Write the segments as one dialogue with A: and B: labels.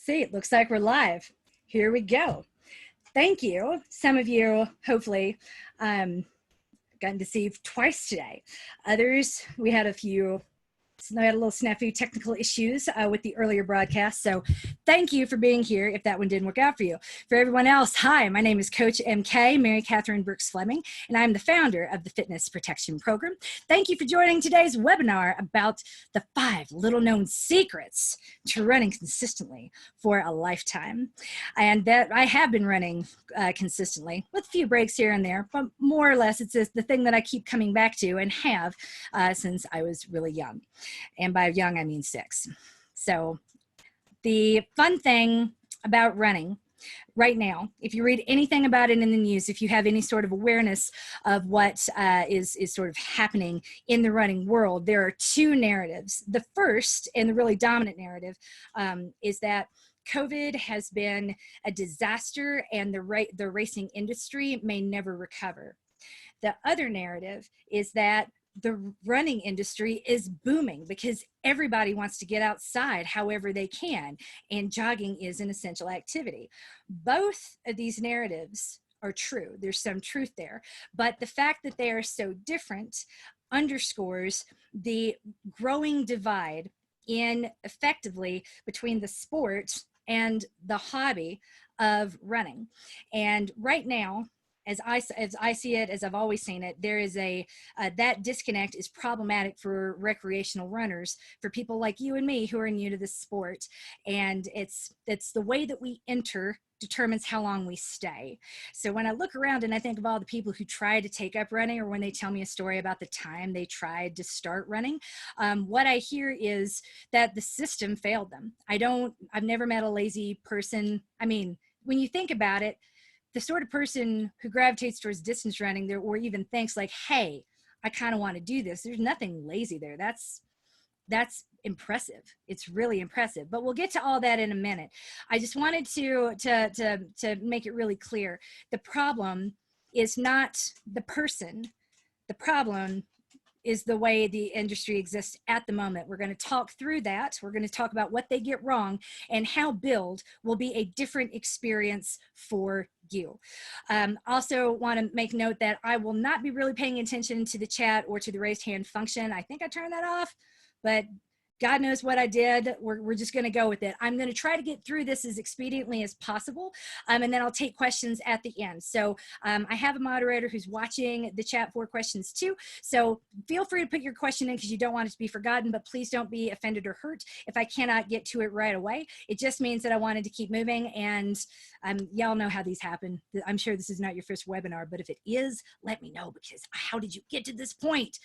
A: See, it looks like we're live. Here we go. Thank you. Some of you, hopefully, gotten to see twice today. Others, we had a little snafu technical issues with the earlier broadcast. So thank you for being here if that one didn't work out for you. For everyone else, hi, my name is Coach MK, Mary Catherine Brooks Fleming, and I'm the founder of the Fitness Protection Program. Thank you for joining today's webinar about the 5 little known secrets to running consistently for a lifetime. And that I have been running consistently with a few breaks here and there, but more or less it's the thing that I keep coming back to and have since I was really young. And by young, I mean 6. So the fun thing about running right now, if you read anything about it in the news, if you have any sort of awareness of what is sort of happening in the running world, there are 2 narratives. The first, and the really dominant narrative, is that COVID has been a disaster and the racing industry may never recover. The other narrative is that the running industry is booming because everybody wants to get outside however they can, and jogging is an essential activity. Both of these narratives are true. There's some truth there, but the fact that they are so different underscores the growing divide effectively between the sport and the hobby of running. And right now, as I see it, as I've always seen it, there is that disconnect is problematic for recreational runners, for people like you and me who are new to this sport. And it's the way that we enter determines how long we stay. So when I look around and I think of all the people who try to take up running, or when they tell me a story about the time they tried to start running, what I hear is that the system failed them. I've never met a lazy person. I mean, when you think about it, the sort of person who gravitates towards distance running there, or even thinks like, hey, I kind of want to do this, there's nothing lazy there. That's impressive. It's really impressive, but we'll get to all that in a minute. I just wanted to make it really clear. The problem is not the person. The problem is the way the industry exists at the moment. We're going to talk through that. We're going to talk about what they get wrong and how build will be a different experience for you. Also want to make note that I will not be really paying attention to the chat or to the raised hand function. I think I turned that off, but God knows what I did. We're just going to go with it. I'm going to try to get through this as expediently as possible, and then I'll take questions at the end. So I have a moderator who's watching the chat for questions too. So feel free to put your question in because you don't want it to be forgotten, but please don't be offended or hurt if I cannot get to it right away. It just means that I wanted to keep moving, and y'all know how these happen. I'm sure this is not your first webinar, but if it is, let me know, because how did you get to this point?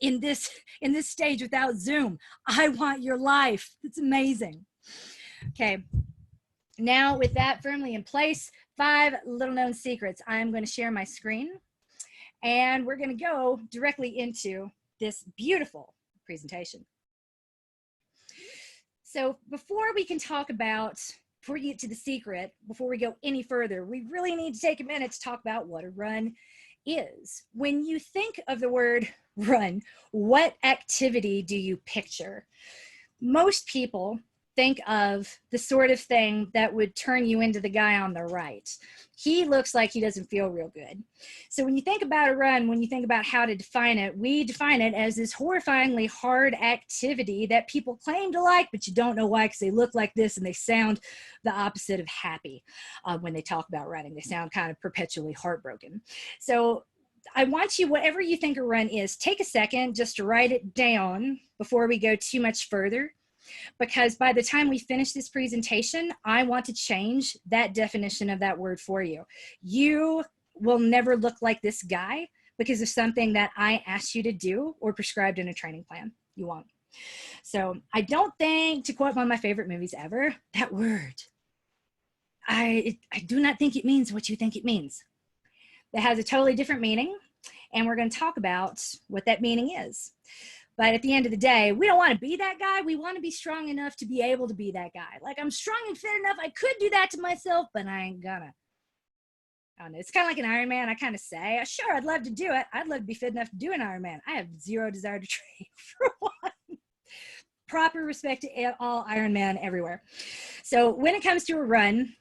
A: In this stage without Zoom? I want your life. It's amazing. Okay, now with that firmly in place, 5 little known secrets. I'm going to share my screen and we're going to go directly into this beautiful presentation. So before we get to the secret, before we go any further, we really need to take a minute to talk about what a run is. When you think of the word run, what activity do you picture? Most people think of the sort of thing that would turn you into the guy on the right. He looks like he doesn't feel real good. So when you think about a run, when you think about how to define it, we define it as this horrifyingly hard activity that people claim to like, but you don't know why, because they look like this and they sound the opposite of happy when they talk about running. They sound kind of perpetually heartbroken. So I want you, whatever you think a run is, take a second just to write it down before we go too much further, because by the time we finish this presentation, I want to change that definition of that word for you. You will never look like this guy because of something that I asked you to do or prescribed in a training plan. You won't. So I don't think, to quote one of my favorite movies ever, that word, I do not think it means what you think it means. That has a totally different meaning, and we're going to talk about what that meaning is. But at the end of the day, we don't want to be that guy. We want to be strong enough to be able to be that guy. Like, I'm strong and fit enough. I could do that to myself, but I ain't gonna. I don't know. It's kind of like an Ironman. I kind of say, sure, I'd love to do it. I'd love to be fit enough to do an Ironman. I have zero desire to train for one. proper respect to all Ironman everywhere. So when it comes to a run,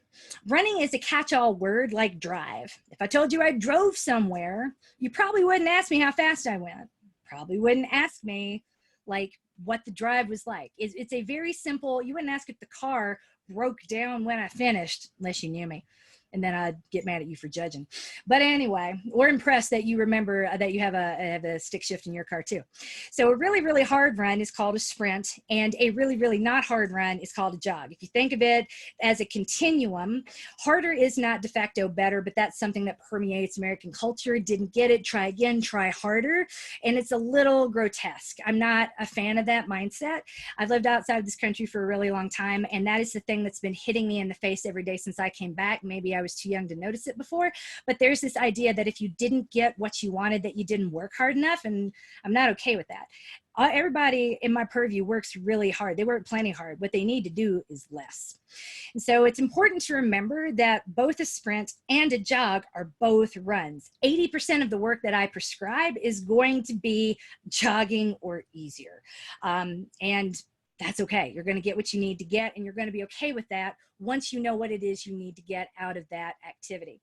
A: running is a catch-all word like drive. If I told you I drove somewhere, you probably wouldn't ask me how fast I went. Probably wouldn't ask me like what the drive was like. It's a very simple, you wouldn't ask if the car broke down when I finished unless you knew me. And then I'd get mad at you for judging. But anyway, we're impressed that you remember that you have a stick shift in your car too. So a really, really hard run is called a sprint, and a really, really not hard run is called a jog. If you think of it as a continuum, harder is not de facto better, but that's something that permeates American culture. Didn't get it, try again, try harder. And it's a little grotesque. I'm not a fan of that mindset. I've lived outside of this country for a really long time, and that is the thing that's been hitting me in the face every day since I came back. Maybe I was too young to notice it before, but there's this idea that if you didn't get what you wanted, that you didn't work hard enough, and I'm not okay with that. Everybody in my purview works really hard. They work plenty hard. What they need to do is less. And so it's important to remember that both a sprint and a jog are both runs. 80% of the work that I prescribe is going to be jogging or easier. And that's okay. You're going to get what you need to get, and you're going to be okay with that once you know what it is you need to get out of that activity.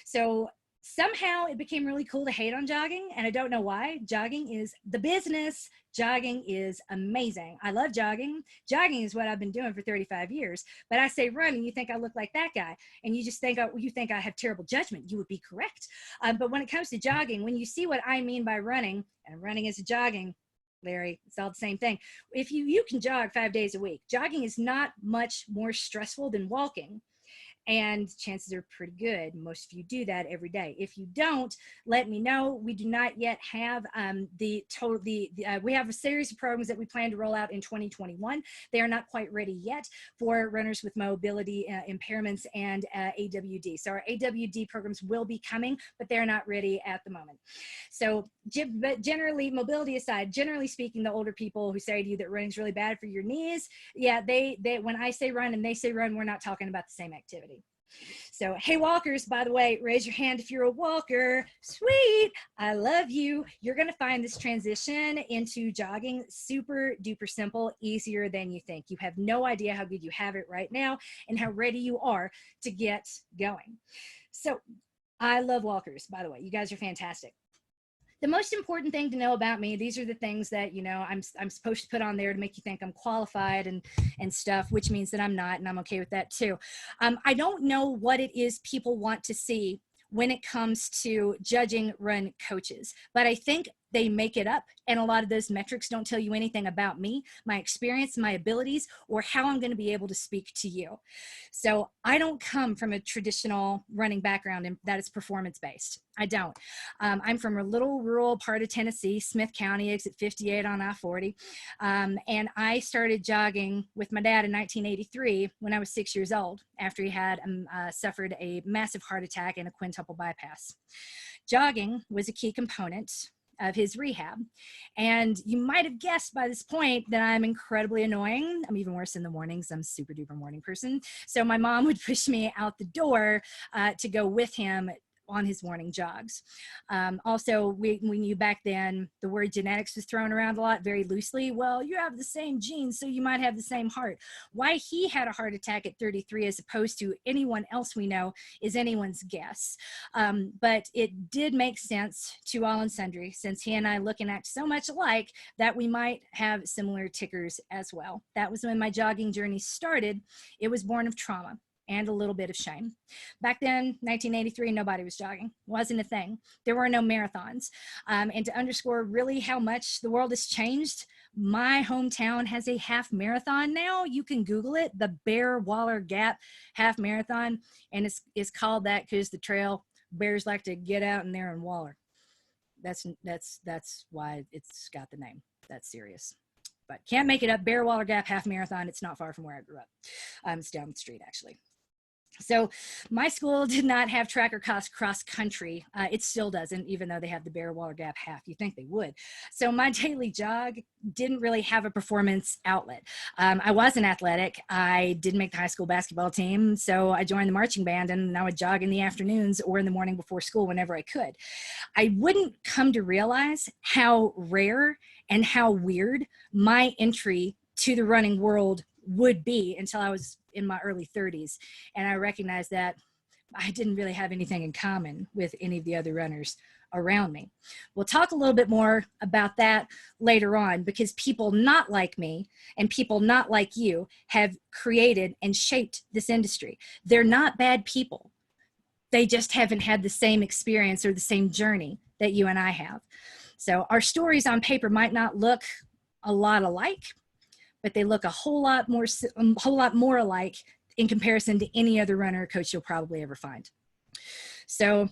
A: So somehow it became really cool to hate on jogging, and I don't know why. Jogging is the business. Jogging is amazing. I love jogging. Jogging is what I've been doing for 35 years. But I say run, and you think I look like that guy, and you just think you think I have terrible judgment. You would be correct. But when it comes to jogging, when you see what I mean by running, and running is jogging, Larry, it's all the same thing. If you can jog 5 days a week, jogging is not much more stressful than walking. And chances are pretty good most of you do that every day. If you don't, let me know. We do not yet have we have a series of programs that we plan to roll out in 2021. They are not quite ready yet for runners with mobility impairments and AWD. So our AWD programs will be coming, but they're not ready at the moment. So, but generally, mobility aside, generally speaking, the older people who say to you that running is really bad for your knees, yeah, they when I say run and they say run, we're not talking about the same activity. So, hey, walkers, by the way, raise your hand if you're a walker. Sweet. I love you. You're going to find this transition into jogging super duper simple, easier than you think. You have no idea how good you have it right now and how ready you are to get going. So, I love walkers, by the way. You guys are fantastic. The most important thing to know about me, these are the things that, you know, I'm supposed to put on there to make you think I'm qualified and stuff, which means that I'm not, and I'm okay with that too. I don't know what it is people want to see when it comes to judging run coaches, but I think they make it up, and a lot of those metrics don't tell you anything about me, my experience, my abilities, or how I'm going to be able to speak to you. So I don't come from a traditional running background and that is performance-based. I don't. I'm from a little rural part of Tennessee, Smith County, exit 58 on I-40, and I started jogging with my dad in 1983 when I was 6 years old after he had suffered a massive heart attack and a quintuple bypass. Jogging was a key component of his rehab. And you might have guessed by this point that I'm incredibly annoying. I'm even worse in the mornings. I'm a super duper morning person. So my mom would push me out the door to go with him on his morning jogs. Also, we knew back then the word genetics was thrown around a lot very loosely. Well, you have the same genes, so you might have the same heart. Why he had a heart attack at 33 as opposed to anyone else we know is anyone's guess. But it did make sense to all and sundry, since he and I look and act so much alike that we might have similar tickers as well. That was when my jogging journey started. It was born of trauma and a little bit of shame. Back then, 1983, nobody was jogging. Wasn't a thing. There were no marathons. And to underscore really how much the world has changed, my hometown has a half marathon now. You can Google it, the Bear Waller Gap Half Marathon. And it's called that because the trail, bears like to get out in there and waller. That's why it's got the name. That's serious. But can't make it up. Bear Waller Gap Half Marathon. It's not far from where I grew up. It's down the street, actually. So my school did not have track or cross country. It still doesn't, even though they have the Bear Waller Gap Half. You think they would. So my daily jog didn't really have a performance outlet. I wasn't athletic. I didn't make the high school basketball team. So I joined the marching band, and I would jog in the afternoons or in the morning before school whenever I could. I wouldn't come to realize how rare and how weird my entry to the running world would be until I was in my early 30s. And I recognized that I didn't really have anything in common with any of the other runners around me. We'll talk a little bit more about that later on, because people not like me and people not like you have created and shaped this industry. They're not bad people. They just haven't had the same experience or the same journey that you and I have. So our stories on paper might not look a lot alike, but they look a whole lot more alike in comparison to any other runner or coach you'll probably ever find. So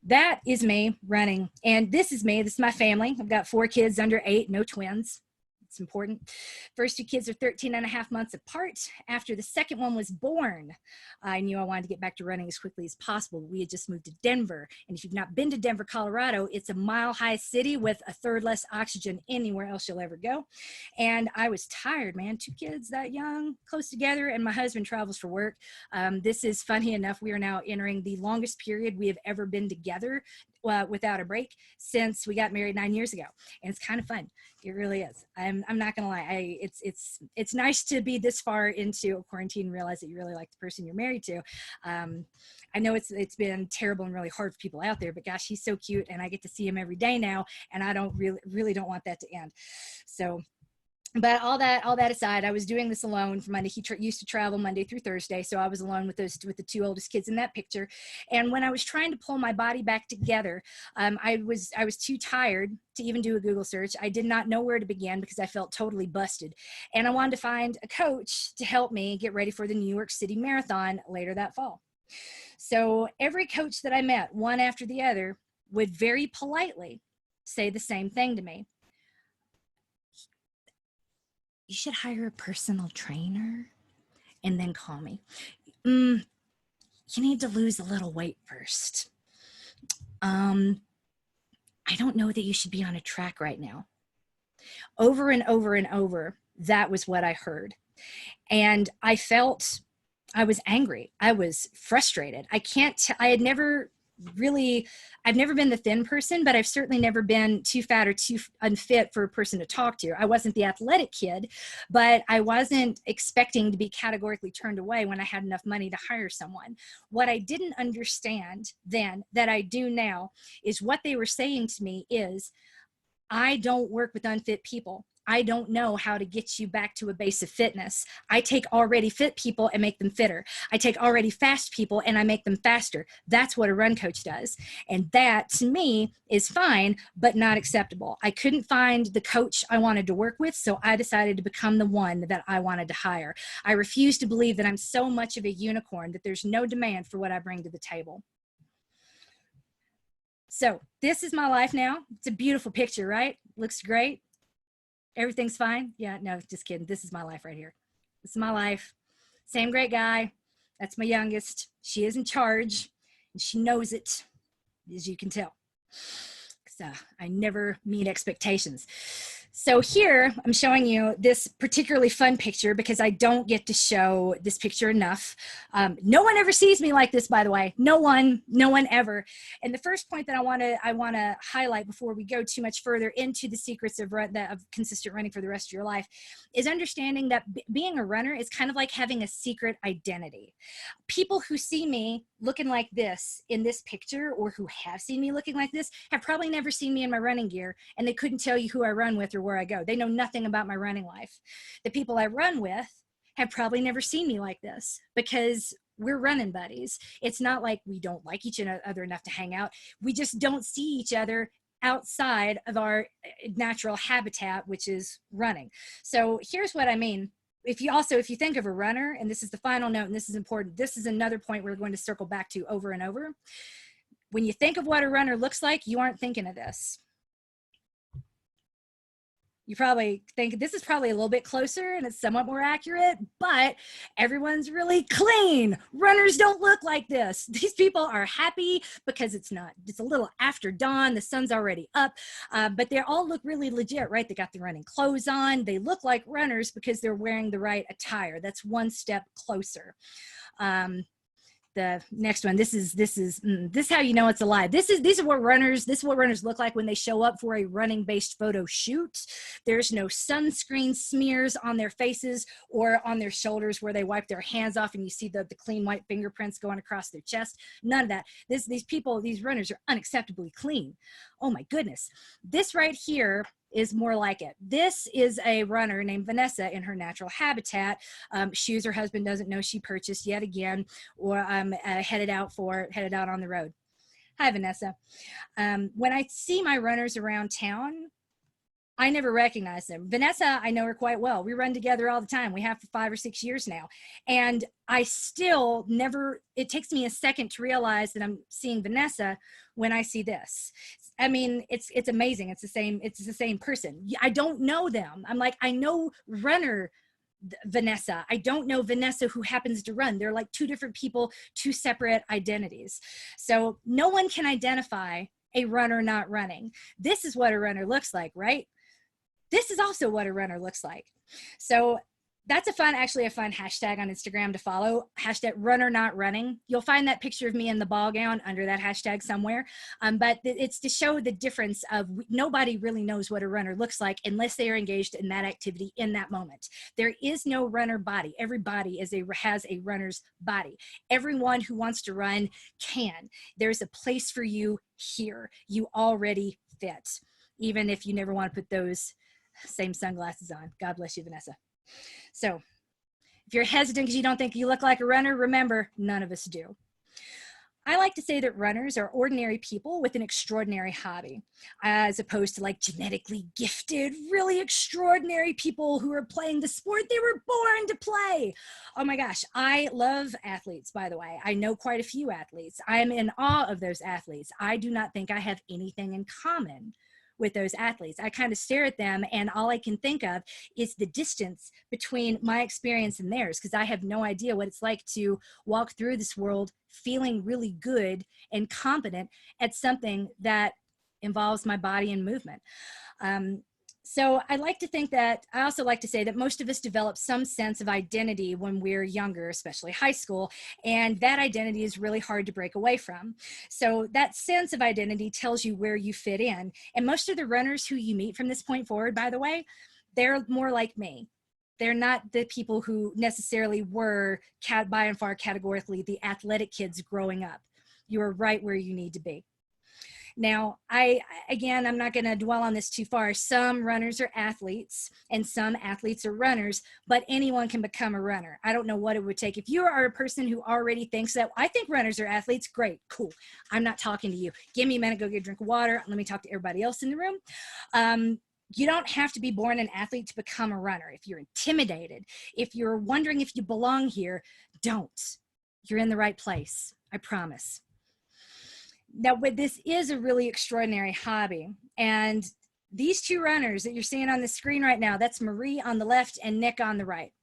A: that is me running. And this is me. This is my family. I've got 4 kids under 8, no twins. It's important. First 2 kids are 13.5 months apart. After the second one was born, I knew I wanted to get back to running as quickly as possible. We had just moved to Denver. And if you've not been to Denver, Colorado, it's a mile-high city with a third less oxygen anywhere else you'll ever go. And I was tired, man. 2 kids that young, close together, and my husband travels for work. This is funny enough. We are now entering the longest period we have ever been together without a break since we got married 9 years ago. And it's kind of fun. It really is. I'm not gonna lie. It's nice to be this far into a quarantine and realize that you really like the person you're married to. I know it's been terrible and really hard for people out there, but gosh, he's so cute, and I get to see him every day now, and I don't really don't want that to end. So, but all that aside, I was doing this alone for Monday. He used to travel Monday through Thursday, so I was alone with the 2 oldest kids in that picture. And when I was trying to pull my body back together, I was too tired to even do a Google search. I did not know where to begin because I felt totally busted. And I wanted to find a coach to help me get ready for the New York City Marathon later that fall. So every coach that I met, one after the other, would very politely say the same thing to me. You should hire a personal trainer and then call me. You need to lose a little weight first. I don't know that you should be on a track right now. Over and over and over, that was what I heard. And I felt, I was angry. I was frustrated. I've never been the thin person, but I've certainly never been too fat or too unfit for a person to talk to. I wasn't the athletic kid, but I wasn't expecting to be categorically turned away when I had enough money to hire someone. What I didn't understand then that I do now is what they were saying to me is, I don't work with unfit people. I don't know how to get you back to a base of fitness. I take already fit people and make them fitter. I take already fast people and I make them faster. That's what a run coach does. And that to me is fine, but not acceptable. I couldn't find the coach I wanted to work with, so I decided to become the one that I wanted to hire. I refuse to believe that I'm so much of a unicorn that there's no demand for what I bring to the table. So this is my life now. It's a beautiful picture, right? Looks great. Everything's fine. Yeah, no, just kidding. This is my life right here. This is my life. Same great guy. That's my youngest. She is in charge and she knows it, as you can tell. So I never meet expectations. So here I'm showing you this particularly fun picture because I don't get to show this picture enough. No one ever sees me like this, by the way. No one ever. And the first point that I want to highlight before we go too much further into the secrets of consistent running for the rest of your life is understanding that being a runner is kind of like having a secret identity. People who see me looking like this in this picture, or who have seen me looking like this, have probably never seen me in my running gear, and they couldn't tell you who I run with or where I go. They know nothing about my running life. The people I run with have probably never seen me like this because we're running buddies. It's not like we don't like each other enough to hang out. We just don't see each other outside of our natural habitat, which is running. So here's what I mean. If you think of a runner, and this is the final note, and this is important, this is another point we're going to circle back to over and over. When you think of what a runner looks like, you aren't thinking of this. You probably think this is probably a little bit closer and it's somewhat more accurate, but everyone's really clean. Runners don't look like this. These people are happy because it's a little after dawn. The sun's already up, but they all look really legit, right? They got the running clothes on. They look like runners because they're wearing the right attire. That's one step closer. the next one. This is how you know it's alive. These are what runners look like when they show up for a running based photo shoot. There's no sunscreen smears on their faces or on their shoulders where they wipe their hands off and you see the clean white fingerprints going across their chest. None of that. These runners are unacceptably clean. Oh my goodness. This right here is more like it. This is a runner named Vanessa in her natural habitat. Shoes her husband doesn't know she purchased yet again, or headed out on the road. Hi, Vanessa. When I see my runners around town, I never recognize them. Vanessa, I know her quite well. We run together all the time. We have for 5 or 6 years now. And I still never, it takes me a second to realize that I'm seeing Vanessa when I see this. I mean, it's amazing. It's the same person. I don't know them. I'm like, I know runner Vanessa. I don't know Vanessa who happens to run. They're like two different people, two separate identities. So no one can identify a runner not running. This is what a runner looks like, right? This is also what a runner looks like. So that's actually a fun hashtag on Instagram to follow, hashtag runner not running. You'll find that picture of me in the ball gown under that hashtag somewhere. But it's to show the difference of nobody really knows what a runner looks like unless they are engaged in that activity in that moment. There is no runner body. Every body has a runner's body. Everyone who wants to run can. There's a place for you here. You already fit, even if you never want to put those same sunglasses on. God bless you, Vanessa. So if you're hesitant because you don't think you look like a runner, remember, none of us do. I like to say that runners are ordinary people with an extraordinary hobby, as opposed to like genetically gifted, really extraordinary people who are playing the sport they were born to play. Oh my gosh, I love athletes, by the way. I know quite a few athletes. I am in awe of those athletes. I do not think I have anything in common with those athletes. I kind of stare at them and all I can think of is the distance between my experience and theirs, because I have no idea what it's like to walk through this world feeling really good and competent at something that involves my body and movement. So I also like to say that most of us develop some sense of identity when we're younger, especially high school, and that identity is really hard to break away from. So that sense of identity tells you where you fit in. And most of the runners who you meet from this point forward, by the way, they're more like me. They're not the people who necessarily were by and far categorically the athletic kids growing up. You're right where you need to be. Now, I'm not going to dwell on this too far. Some runners are athletes and some athletes are runners, but anyone can become a runner. I don't know what it would take. If you are a person who already thinks that, I think runners are athletes, great, cool. I'm not talking to you. Give me a minute, go get a drink of water. Let me talk to everybody else in the room. You don't have to be born an athlete to become a runner. If you're intimidated, if you're wondering if you belong here, don't. You're in the right place, I promise. Now, this is a really extraordinary hobby. And these two runners that you're seeing on the screen right now, that's Marie on the left and Nick on the right.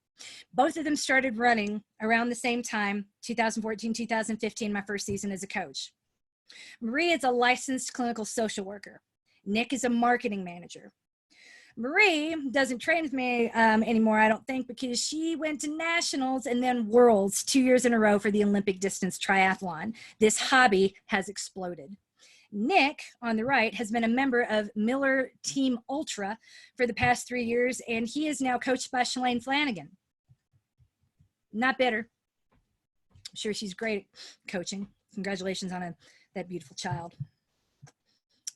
A: Both of them started running around the same time, 2014, 2015, my first season as a coach. Marie is a licensed clinical social worker. Nick is a marketing manager. Marie doesn't train with me anymore, I don't think, because she went to nationals and then worlds 2 years in a row for the Olympic distance triathlon. This hobby has exploded. Nick, on the right, has been a member of Miller Team Ultra for the past 3 years, and he is now coached by Shalane Flanagan. Not bitter. I'm sure she's great at coaching. Congratulations on that beautiful child.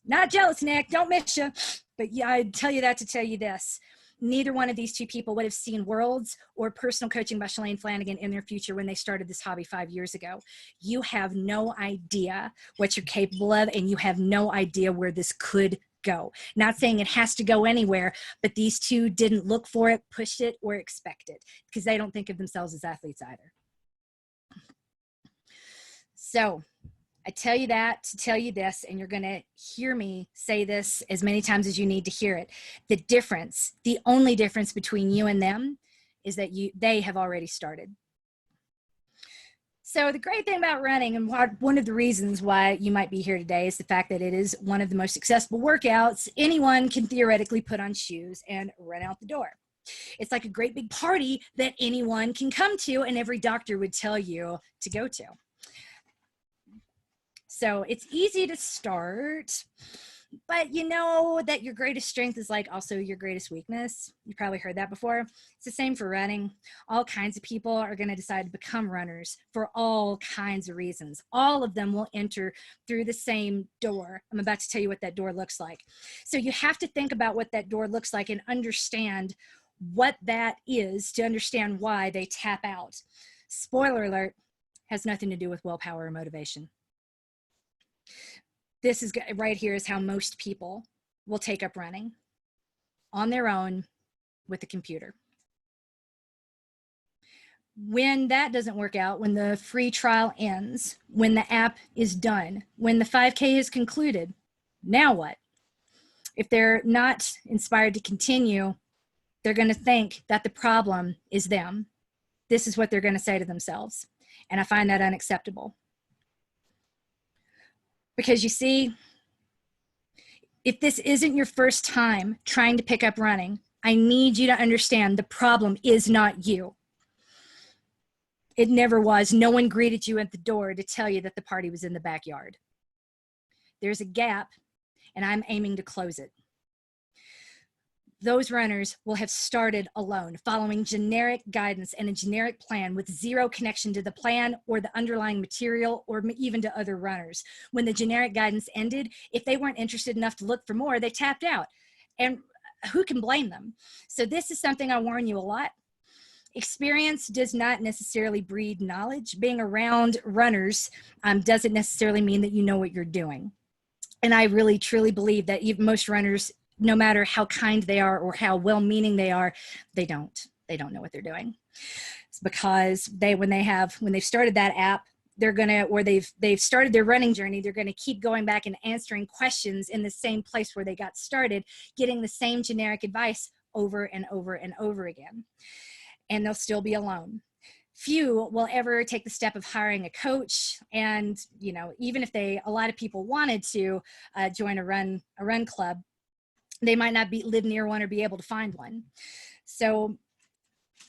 A: Not jealous, Nick. Don't miss you. But yeah, I tell you that to tell you this. Neither one of these two people would have seen worlds or personal coaching by Shalane Flanagan in their future when they started this hobby 5 years ago. You have no idea what you're capable of, and you have no idea where this could go. Not saying it has to go anywhere, but these two didn't look for it, push it, or expect it, because they don't think of themselves as athletes either. So I tell you that to tell you this, and you're going to hear me say this as many times as you need to hear it. The difference, the only difference between you and them is that they have already started. So the great thing about running, and one of the reasons why you might be here today, is the fact that it is one of the most accessible workouts anyone can theoretically put on shoes and run out the door. It's like a great big party that anyone can come to and every doctor would tell you to go to. So it's easy to start, but you know that your greatest strength is like also your greatest weakness. You probably heard that before. It's the same for running. All kinds of people are going to decide to become runners for all kinds of reasons. All of them will enter through the same door. I'm about to tell you what that door looks like. So you have to think about what that door looks like and understand what that is to understand why they tap out. Spoiler alert, has nothing to do with willpower or motivation. This is right here is how most people will take up running on their own with a computer. When that doesn't work out, when the free trial ends, when the app is done, when the 5K is concluded, now what? If they're not inspired to continue, they're going to think that the problem is them. This is what they're going to say to themselves. And I find that unacceptable. Because you see, if this isn't your first time trying to pick up running, I need you to understand the problem is not you. It never was. No one greeted you at the door to tell you that the party was in the backyard. There's a gap, and I'm aiming to close it. Those runners will have started alone, following generic guidance and a generic plan with zero connection to the plan or the underlying material or even to other runners. When the generic guidance ended, if they weren't interested enough to look for more, they tapped out. And who can blame them? So this is something I warn you a lot. Experience does not necessarily breed knowledge. Being around runners doesn't necessarily mean that you know what you're doing. And I really, truly believe that most runners, no matter how kind they are or how well-meaning they are, they don't know what they're doing. It's because when they've started that app, they're gonna, or they've started their running journey, they're gonna keep going back and answering questions in the same place where they got started, getting the same generic advice over and over and over again. And they'll still be alone. Few will ever take the step of hiring a coach. And, you know, even if a lot of people wanted to join a run club, they might not live near one or be able to find one. So,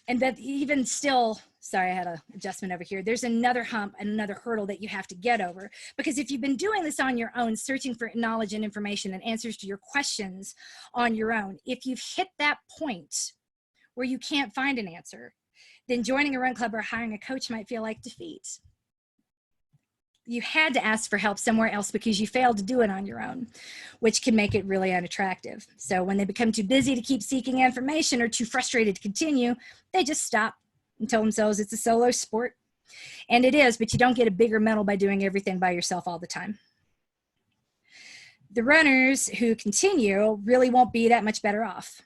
A: and that even still, sorry, I had an adjustment over here. There's another hump and another hurdle that you have to get over. Because if you've been doing this on your own, searching for knowledge and information and answers to your questions on your own, if you've hit that point where you can't find an answer, then joining a run club or hiring a coach might feel like defeat. You had to ask for help somewhere else because you failed to do it on your own, which can make it really unattractive. So when they become too busy to keep seeking information or too frustrated to continue, they just stop and tell themselves it's a solo sport. And it is, but you don't get a bigger medal by doing everything by yourself all the time. The runners who continue really won't be that much better off.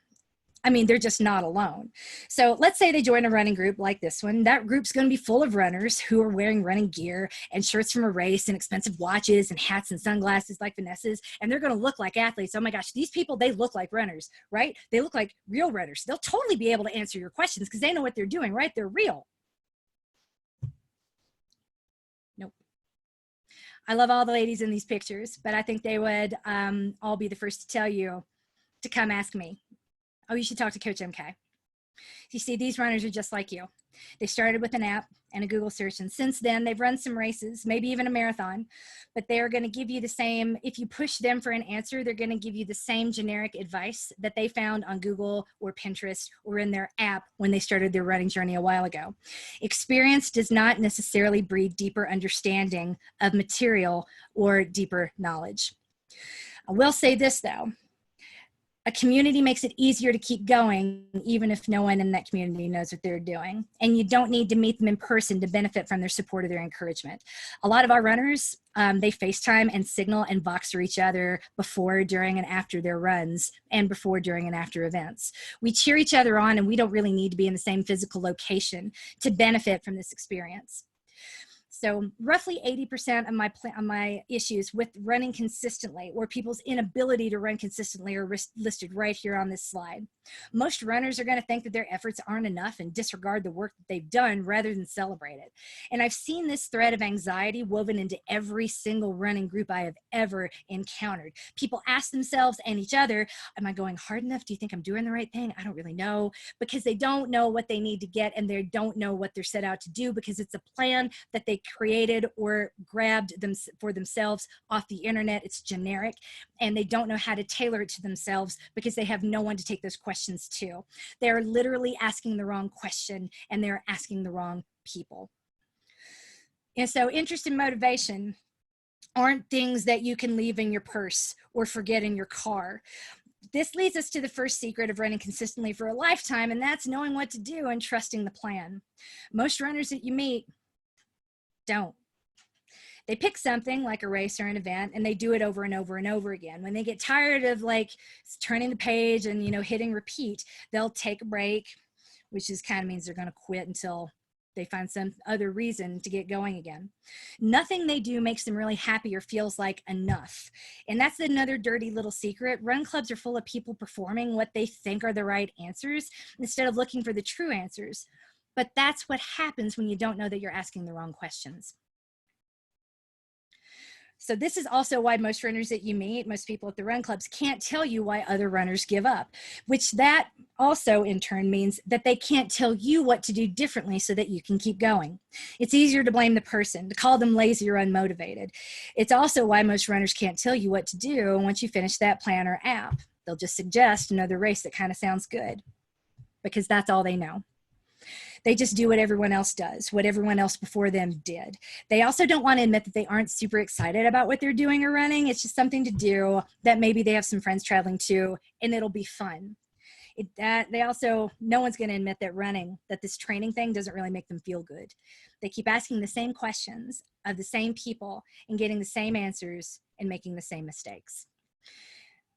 A: I mean, they're just not alone. So let's say they join a running group like this one. That group's going to be full of runners who are wearing running gear and shirts from a race and expensive watches and hats and sunglasses like Vanessa's. And they're going to look like athletes. Oh my gosh, these people, they look like runners, right? They look like real runners. They'll totally be able to answer your questions because they know what they're doing, right? They're real. Nope. I love all the ladies in these pictures, but I think they would all be the first to tell you to come ask me. Oh, you should talk to Coach MK. You see, these runners are just like you. They started with an app and a Google search, and since then they've run some races, maybe even a marathon, but they're going to give you the same, if you push them for an answer, they're going to give you the same generic advice that they found on Google or Pinterest or in their app when they started their running journey a while ago. Experience does not necessarily breed deeper understanding of material or deeper knowledge. I will say this though. A community makes it easier to keep going, even if no one in that community knows what they're doing. And you don't need to meet them in person to benefit from their support or their encouragement. A lot of our runners, they FaceTime and Signal and Voxer each other before, during, and after their runs, and before, during, and after events. We cheer each other on, and we don't really need to be in the same physical location to benefit from this experience. So roughly 80% of my issues with running consistently or people's inability to run consistently are listed right here on this slide. Most runners are going to think that their efforts aren't enough and disregard the work that they've done rather than celebrate it. And I've seen this thread of anxiety woven into every single running group I have ever encountered. People ask themselves and each other, am I going hard enough? Do you think I'm doing the right thing? I don't really know, because they don't know what they need to get and they don't know what they're set out to do because it's a plan that they created or grabbed them for themselves off the internet. It's generic, and they don't know how to tailor it to themselves because they have no one to take those questions to. They're literally asking the wrong question, and they're asking the wrong people. And so interest and motivation aren't things that you can leave in your purse or forget in your car. This leads us to the first secret of running consistently for a lifetime, and that's knowing what to do and trusting the plan. Most runners that you meet don't. They pick something like a race or an event, and they do it over and over and over again. When they get tired of like turning the page and, you know, hitting repeat, they'll take a break, which is kind of means they're going to quit until they find some other reason to get going again. Nothing they do makes them really happy or feels like enough. And that's another dirty little secret. Run clubs are full of people performing what they think are the right answers instead of looking for the true answers. But that's what happens when you don't know that you're asking the wrong questions. So this is also why most runners that you meet, most people at the run clubs, can't tell you why other runners give up, which that also in turn means that they can't tell you what to do differently so that you can keep going. It's easier to blame the person, to call them lazy or unmotivated. It's also why most runners can't tell you what to do once you finish that plan or app. They'll just suggest another race that kind of sounds good because that's all they know. They just do what everyone else does, what everyone else before them did. They also don't want to admit that they aren't super excited about what they're doing or running. It's just something to do that maybe they have some friends traveling to, and it'll be fun. No one's going to admit that running, that this training thing doesn't really make them feel good. They keep asking the same questions of the same people and getting the same answers and making the same mistakes.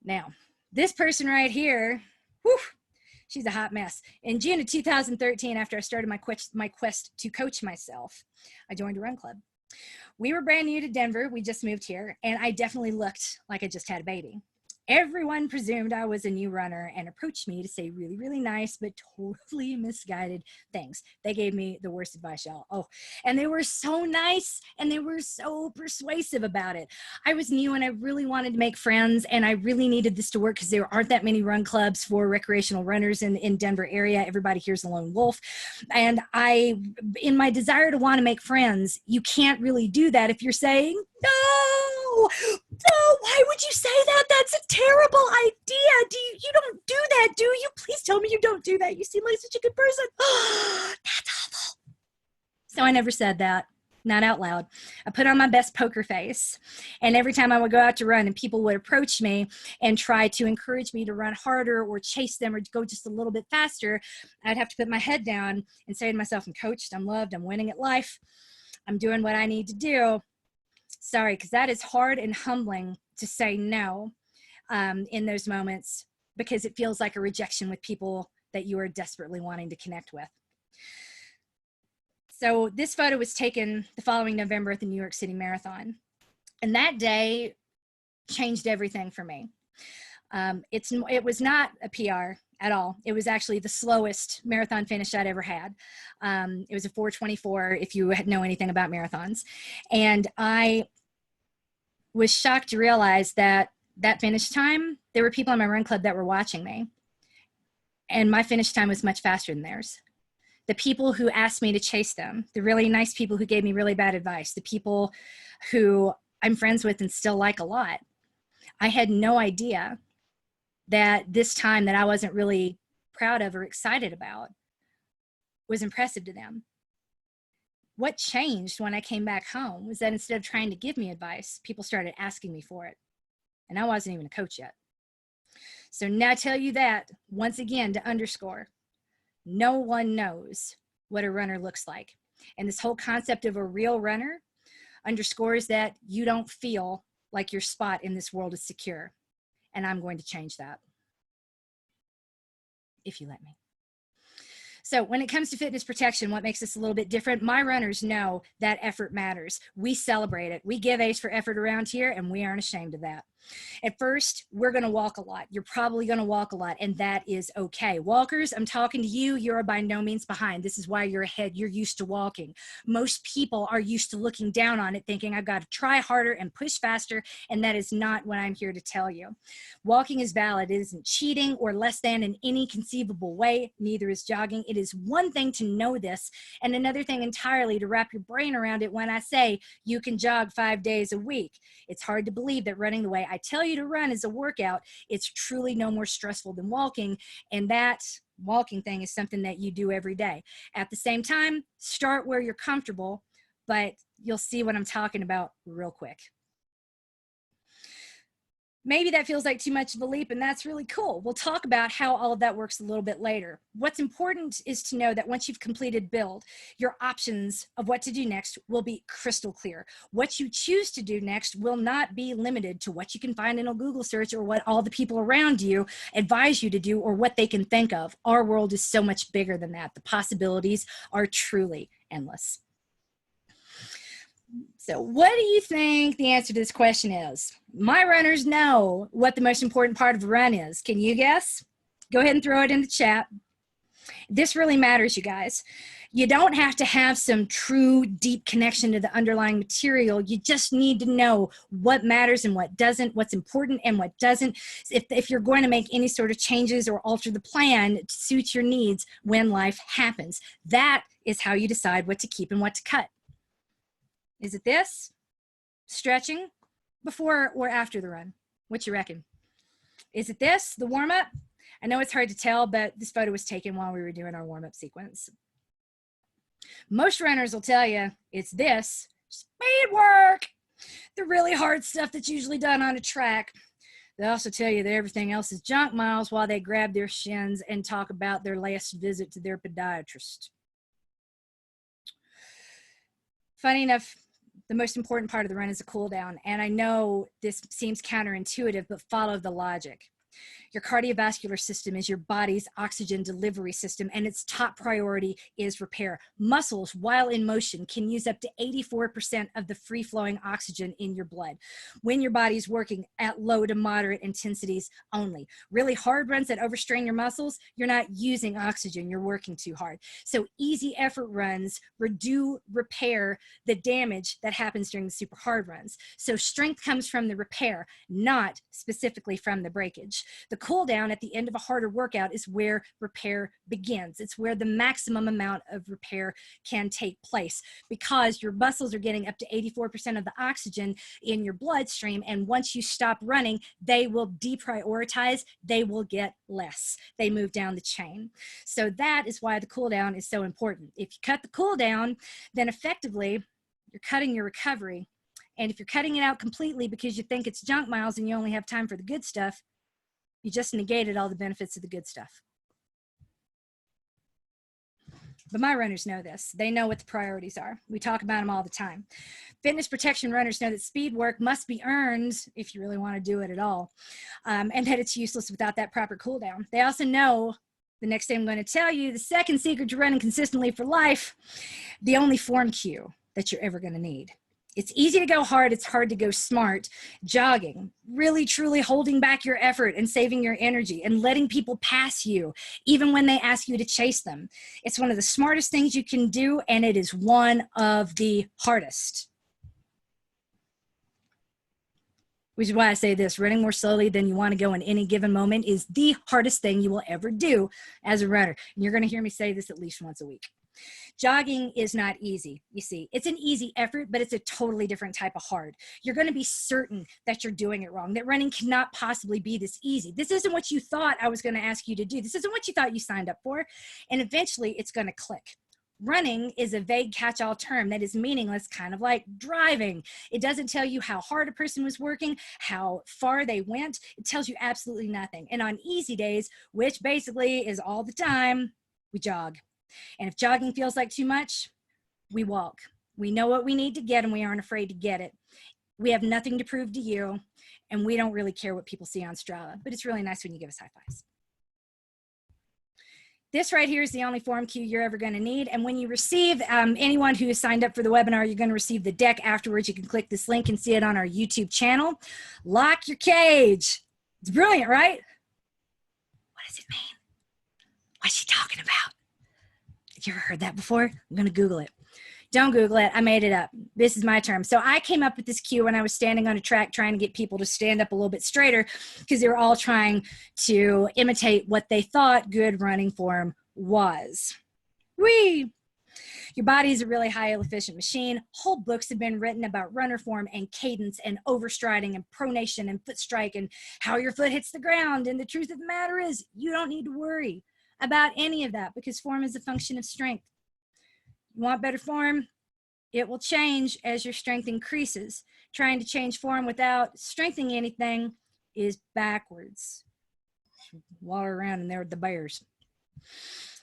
A: Now, this person right here, whew, she's a hot mess. In June of 2013, after I started my quest to coach myself, I joined a run club. We were brand new to Denver. We just moved here, and I definitely looked like I just had a baby. Everyone presumed I was a new runner and approached me to say really, really nice, but totally misguided things. They gave me the worst advice, y'all. Oh, and they were so nice and they were so persuasive about it. I was new and I really wanted to make friends, and I really needed this to work because there aren't that many run clubs for recreational runners in Denver area. Everybody here's a lone wolf. And in my desire to want to make friends, you can't really do that if you're saying, no, why would you say that? That's a terrible idea. You don't do that, do you? Please tell me you don't do that. You seem like such a good person. That's awful. So I never said that, not out loud. I put on my best poker face, and every time I would go out to run and people would approach me and try to encourage me to run harder or chase them or go just a little bit faster, I'd have to put my head down and say to myself, I'm coached, I'm loved, I'm winning at life, I'm doing what I need to do. Sorry, because that is hard and humbling to say no in those moments, because it feels like a rejection with people that you are desperately wanting to connect with. So this photo was taken the following November at the New York City Marathon. And that day changed everything for me. It was not a PR at all. It was actually the slowest marathon finish I'd ever had. It was a 4:24 if you know anything about marathons. And I was shocked to realize that finish time, there were people in my run club that were watching me. And my finish time was much faster than theirs. The people who asked me to chase them, the really nice people who gave me really bad advice, the people who I'm friends with and still like a lot, I had no idea that this time that I wasn't really proud of or excited about was impressive to them. What changed when I came back home was that instead of trying to give me advice, people started asking me for it. And I wasn't even a coach yet. So now I tell you that, once again, to underscore, no one knows what a runner looks like. And this whole concept of a real runner underscores that you don't feel like your spot in this world is secure. And I'm going to change that, if you let me. So when it comes to fitness protection, what makes this a little bit different? My runners know that effort matters. We celebrate it. We give A's for effort around here, and we aren't ashamed of that. At first, we're going to walk a lot. You're probably going to walk a lot, and that is okay. Walkers, I'm talking to you. You're by no means behind. This is why you're ahead. You're used to walking. Most people are used to looking down on it, thinking I've got to try harder and push faster, and that is not what I'm here to tell you. Walking is valid. It isn't cheating or less than in any conceivable way. Neither is jogging. It is one thing to know this, and another thing entirely to wrap your brain around it when I say you can jog 5 days a week. It's hard to believe that running the way I tell you to run is a workout. It's truly no more stressful than walking, and that walking thing is something that you do every day. At the same time, start where you're comfortable, but you'll see what I'm talking about real quick. Maybe that feels like too much of a leap, and that's really cool. We'll talk about how all of that works a little bit later. What's important is to know that once you've completed build, your options of what to do next will be crystal clear. What you choose to do next will not be limited to what you can find in a Google search or what all the people around you advise you to do or what they can think of. Our world is so much bigger than that. The possibilities are truly endless. So what do you think the answer to this question is? My runners know what the most important part of a run is. Can you guess? Go ahead and throw it in the chat. This really matters, you guys. You don't have to have some true deep connection to the underlying material. You just need to know what matters and what doesn't, what's important and what doesn't. If you're going to make any sort of changes or alter the plan to suit your needs when life happens, that is how you decide what to keep and what to cut. Is it this? Stretching before or after the run? What you reckon? Is it this, the warm-up? I know it's hard to tell, but this photo was taken while we were doing our warm-up sequence. Most runners will tell you it's this, speed work, the really hard stuff that's usually done on a track. They also tell you that everything else is junk miles while they grab their shins and talk about their last visit to their podiatrist. Funny enough, the most important part of the run is a cool down. And I know this seems counterintuitive, but follow the logic. Your cardiovascular system is your body's oxygen delivery system, and its top priority is repair. Muscles, while in motion, can use up to 84% of the free-flowing oxygen in your blood when your body's working at low to moderate intensities only. Really hard runs that overstrain your muscles, you're not using oxygen, you're working too hard. So easy effort runs repair the damage that happens during the super hard runs. So strength comes from the repair, not specifically from the breakage. The cool down at the end of a harder workout is where repair begins. It's where the maximum amount of repair can take place because your muscles are getting up to 84% of the oxygen in your bloodstream. And once you stop running, they will deprioritize, they will get less. They move down the chain. So that is why the cool down is so important. If you cut the cool down, then effectively you're cutting your recovery. And if you're cutting it out completely because you think it's junk miles and you only have time for the good stuff, you just negated all the benefits of the good stuff. But my runners know this. They know what the priorities are. We talk about them all the time. Fitness protection runners know that speed work must be earned if you really want to do it at all, and that it's useless without that proper cool down. They also know the next thing I'm going to tell you, the second secret to running consistently for life, the only form cue that you're ever going to need. It's easy to go hard, it's hard to go smart. Jogging, really truly holding back your effort and saving your energy and letting people pass you even when they ask you to chase them. It's one of the smartest things you can do, and it is one of the hardest. Which is why I say this, running more slowly than you want to go in any given moment is the hardest thing you will ever do as a runner. And you're going to hear me say this at least once a week. Jogging is not easy, you see. It's an easy effort, but it's a totally different type of hard. You're going to be certain that you're doing it wrong, that running cannot possibly be this easy. This isn't what you thought I was going to ask you to do. This isn't what you thought you signed up for. And eventually it's going to click. Running is a vague catch-all term that is meaningless, kind of like driving. It doesn't tell you how hard a person was working, how far they went. It tells you absolutely nothing. And on easy days, which basically is all the time, we jog. And if jogging feels like too much, we walk. We know what we need to get and we aren't afraid to get it. We have nothing to prove to you and we don't really care what people see on Strava, but it's really nice when you give us high fives. This right here is the only form cue you're ever going to need. And when you receive, anyone who has signed up for the webinar, you're going to receive the deck afterwards. You can click this link and see it on our YouTube channel. Lock your cage. It's brilliant, right? What does it mean? What's she talking about? Have you ever heard that before? I'm going to Google it. Don't Google it. I made it up. This is my term. So I came up with this cue when I was standing on a track trying to get people to stand up a little bit straighter because they were all trying to imitate what they thought good running form was. Whee! Your body is a really highly efficient machine. Whole books have been written about runner form and cadence and overstriding and pronation and foot strike and how your foot hits the ground. And the truth of the matter is you don't need to worry about any of that because form is a function of strength. You want better form? It will change as your strength increases. Trying to change form without strengthening anything is backwards. Water around in there with the bears.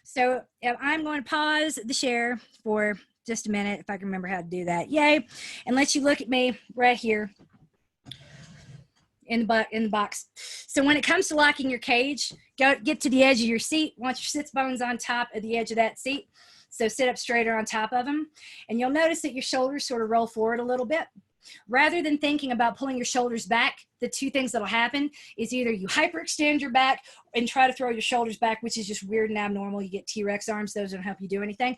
A: So I'm going to pause the share for just a minute, if I can remember how to do that. Yay. And let you look at me right here in the box. So when it comes to locking your cage, get to the edge of your seat. Want your sits bones on top of the edge of that seat. So sit up straighter on top of them. And you'll notice that your shoulders sort of roll forward a little bit. Rather than thinking about pulling your shoulders back, the two things that'll happen is either you hyperextend your back and try to throw your shoulders back, which is just weird and abnormal. You get T-Rex arms. Those don't help you do anything.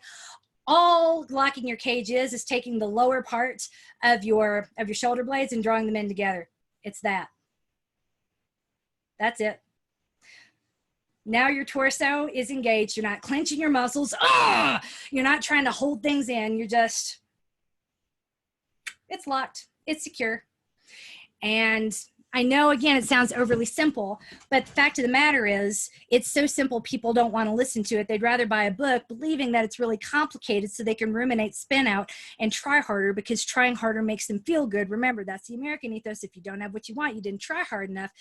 A: All locking your cage is taking the lower part of your shoulder blades and drawing them in together. It's that. That's it. Now your torso is engaged. You're not clenching your muscles. You're not trying to hold things in. You're just, it's locked. It's secure. And I know, again, it sounds overly simple, but the fact of the matter is it's so simple people don't want to listen to it. They'd rather buy a book believing that it's really complicated so they can ruminate, spin out, and try harder because trying harder makes them feel good. Remember, that's the American ethos. If you don't have what you want, you didn't try hard enough.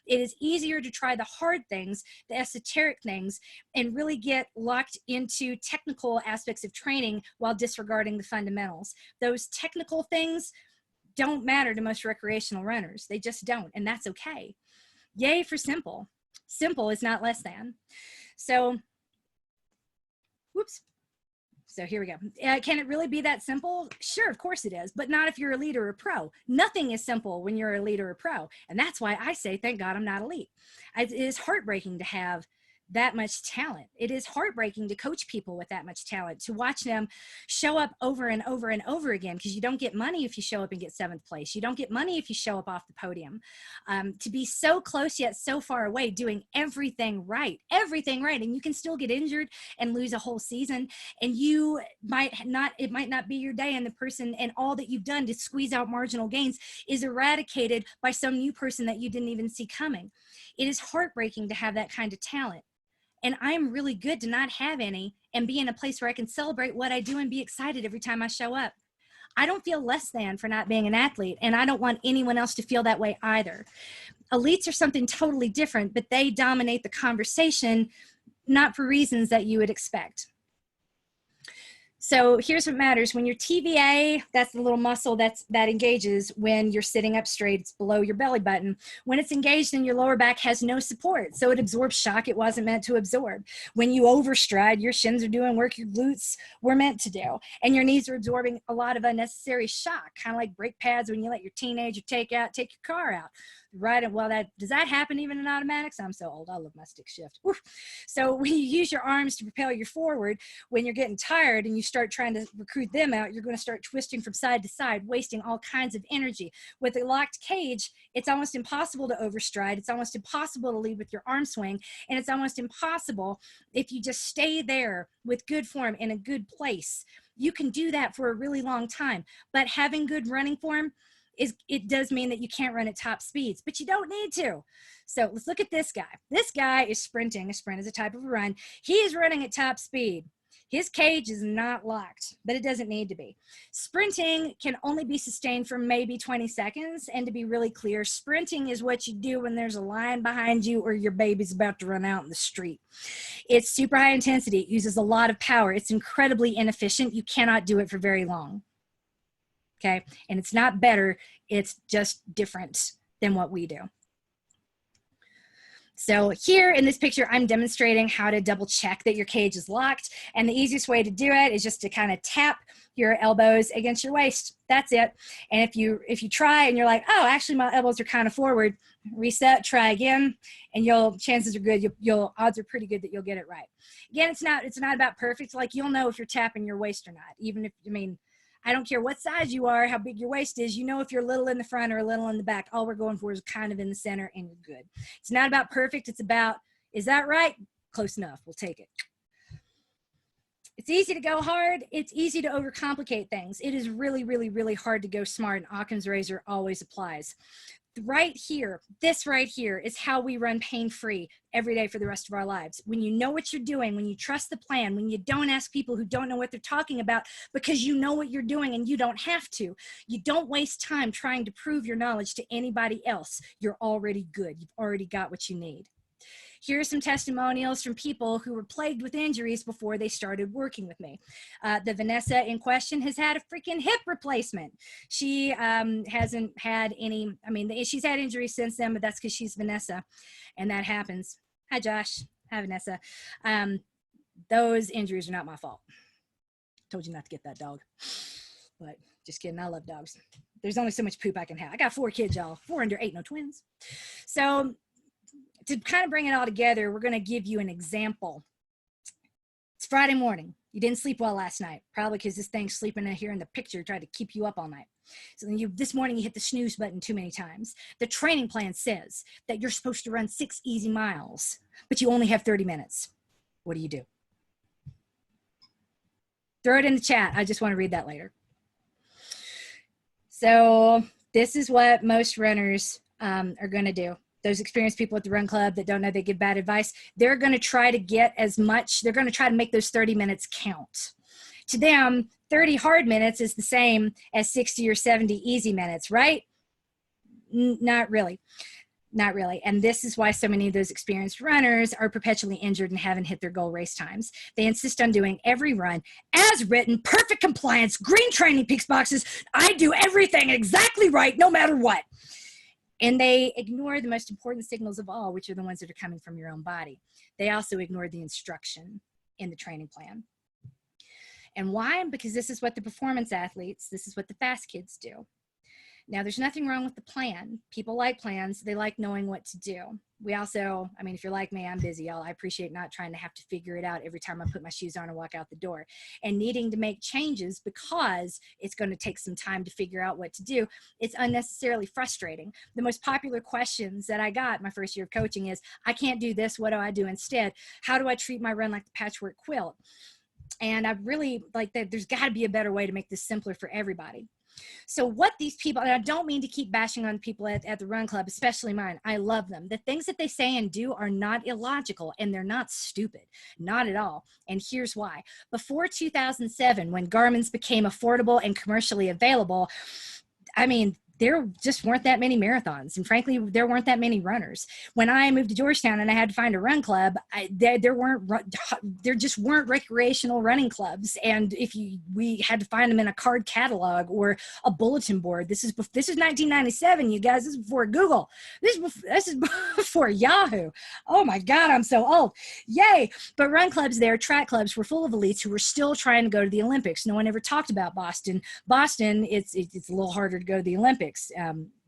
A: It is easier to try the hard things, the esoteric things, and really get locked into technical aspects of training while disregarding the fundamentals. Those technical things don't matter to most recreational runners. They just don't, and that's okay. Yay for simple. Simple is not less than. So, whoops. So here we go. Can it really be that simple? Sure, of course it is, but not if you're elite or a pro. Nothing is simple when you're elite or a pro, and that's why I say, thank God I'm not elite. It is heartbreaking to have that much talent. It is heartbreaking to coach people with that much talent, to watch them show up over and over and over again, because you don't get money if you show up and get 7th place. You don't get money if you show up off the podium. To be so close yet so far away, doing everything right, and you can still get injured and lose a whole season, and you might not, it might not be your day, and the person and all that you've done to squeeze out marginal gains is eradicated by some new person that you didn't even see coming. It is heartbreaking to have that kind of talent. And I'm really good to not have any and be in a place where I can celebrate what I do and be excited every time I show up. I don't feel less than for not being an athlete, and I don't want anyone else to feel that way either. Elites are something totally different, but they dominate the conversation, not for reasons that you would expect. So here's what matters. When your TVA, that's the little muscle that engages when you're sitting up straight, it's below your belly button. When it's engaged, then your lower back has no support, so it absorbs shock it wasn't meant to absorb. When you overstride, your shins are doing work your glutes were meant to do, and your knees are absorbing a lot of unnecessary shock, kind of like brake pads when you let your teenager take your car out. Right, well, does that happen even in automatics? I'm so old, I love my stick shift. Oof. So when you use your arms to propel you forward, when you're getting tired and you start trying to recruit them out, you're going to start twisting from side to side, wasting all kinds of energy. With a locked cage, it's almost impossible to overstride. It's almost impossible to lead with your arm swing, and it's almost impossible if you just stay there with good form in a good place. You can do that for a really long time, but having good running form, it does mean that you can't run at top speeds, but you don't need to. So let's look at this guy. This guy is sprinting. A sprint is a type of a run. He is running at top speed. His cage is not locked, but it doesn't need to be. Sprinting can only be sustained for maybe 20 seconds. And to be really clear, sprinting is what you do when there's a line behind you or your baby's about to run out in the street. It's super high intensity. It uses a lot of power. It's incredibly inefficient. You cannot do it for very long. Okay, and it's not better, it's just different than what we do. So here in this picture, I'm demonstrating how to double check that your cage is locked. And the easiest way to do it is just to kind of tap your elbows against your waist. That's it. And if you try and you're like, oh, actually my elbows are kind of forward, reset, try again, and chances are good, odds are pretty good that you'll get it right. Again, it's not about perfect. Like, you'll know if you're tapping your waist or not. Even if, I mean, I don't care what size you are, how big your waist is, you know if you're a little in the front or a little in the back. All we're going for is kind of in the center, and you're good. It's not about perfect. It's about, is that right? Close enough. We'll take it. It's easy to go hard. It's easy to overcomplicate things. It is really, really, really hard to go smart, and Occam's razor always applies. Right here, this right here is how we run pain-free every day for the rest of our lives. When you know what you're doing, when you trust the plan, when you don't ask people who don't know what they're talking about because you know what you're doing and you don't have to. You don't waste time trying to prove your knowledge to anybody else. You're already good. You've already got what you need. Here are some testimonials from people who were plagued with injuries before they started working with me. The Vanessa in question has had a freaking hip replacement. She hasn't had any, I mean, she's had injuries since then, but that's because she's Vanessa, and that happens. Hi, Josh. Hi, Vanessa. Those injuries are not my fault. Told you not to get that dog, but just kidding. I love dogs. There's only so much poop I can have. I got 4 kids, y'all. 4 under 8, no twins. So to kind of bring it all together, we're going to give you an example. It's Friday morning. You didn't sleep well last night, probably because this thing sleeping in here in the picture tried to keep you up all night. So then this morning you hit the snooze button too many times. The training plan says that you're supposed to run 6 easy miles, but you only have 30 minutes. What do? Throw it in the chat. I just want to read that later. So this is what most runners are going to do. Those experienced people at the run club that don't know they give bad advice, they're going to try to get as much, they're going to try to make those 30 minutes count. To them, 30 hard minutes is the same as 60 or 70 easy minutes, right? Not really. Not really. And this is why so many of those experienced runners are perpetually injured and haven't hit their goal race times. They insist on doing every run as written, perfect compliance, green training peaks boxes. I do everything exactly right, no matter what. And they ignore the most important signals of all, which are the ones that are coming from your own body. They also ignore the instruction in the training plan. And why? Because this is what the performance athletes, this is what the fast kids do. Now, there's nothing wrong with the plan. People like plans. They like knowing what to do. We also, I mean, if you're like me, I'm busy, y'all. I appreciate not trying to have to figure it out every time I put my shoes on and walk out the door, and needing to make changes because it's going to take some time to figure out what to do. It's unnecessarily frustrating. The most popular questions that I got my first year of coaching is, I can't do this. What do I do instead? How do I treat my run like the patchwork quilt? And I really like that. There's got to be a better way to make this simpler for everybody. So what these people, and I don't mean to keep bashing on people at the run club, especially mine. I love them. The things that they say and do are not illogical, and they're not stupid, not at all. And here's why. Before 2007, when Garmin's became affordable and commercially available, I mean, there just weren't that many marathons. And frankly, there weren't that many runners. When I moved to Georgetown and I had to find a run club, there just weren't recreational running clubs. And we had to find them in a card catalog or a bulletin board. This is 1997, you guys. This is before Google. This is before Yahoo. Oh my God, I'm so old. Yay. But run clubs there, track clubs, were full of elites who were still trying to go to the Olympics. No one ever talked about Boston. Boston, it's a little harder to go to the Olympics.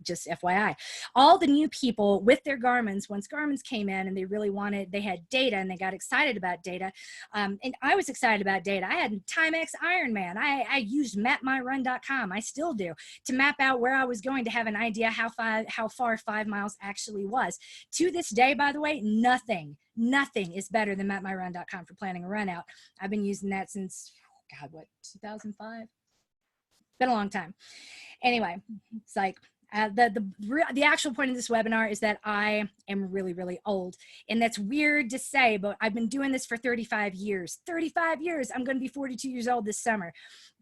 A: Just FYI. All the new people with their Garmin's, once Garmin's came in and they had data and they got excited about data. And I was excited about data. I had Timex Ironman. I used mapmyrun.com. I still do, to map out where I was going, to have an idea how far 5 miles actually was. To this day, by the way, nothing is better than mapmyrun.com for planning a run out. I've been using that since, 2005? Been a long time. Anyway, it's like the actual point of this webinar is that I am really, really old. And that's weird to say, but I've been doing this for 35 years. 35 years. I'm going to be 42 years old this summer.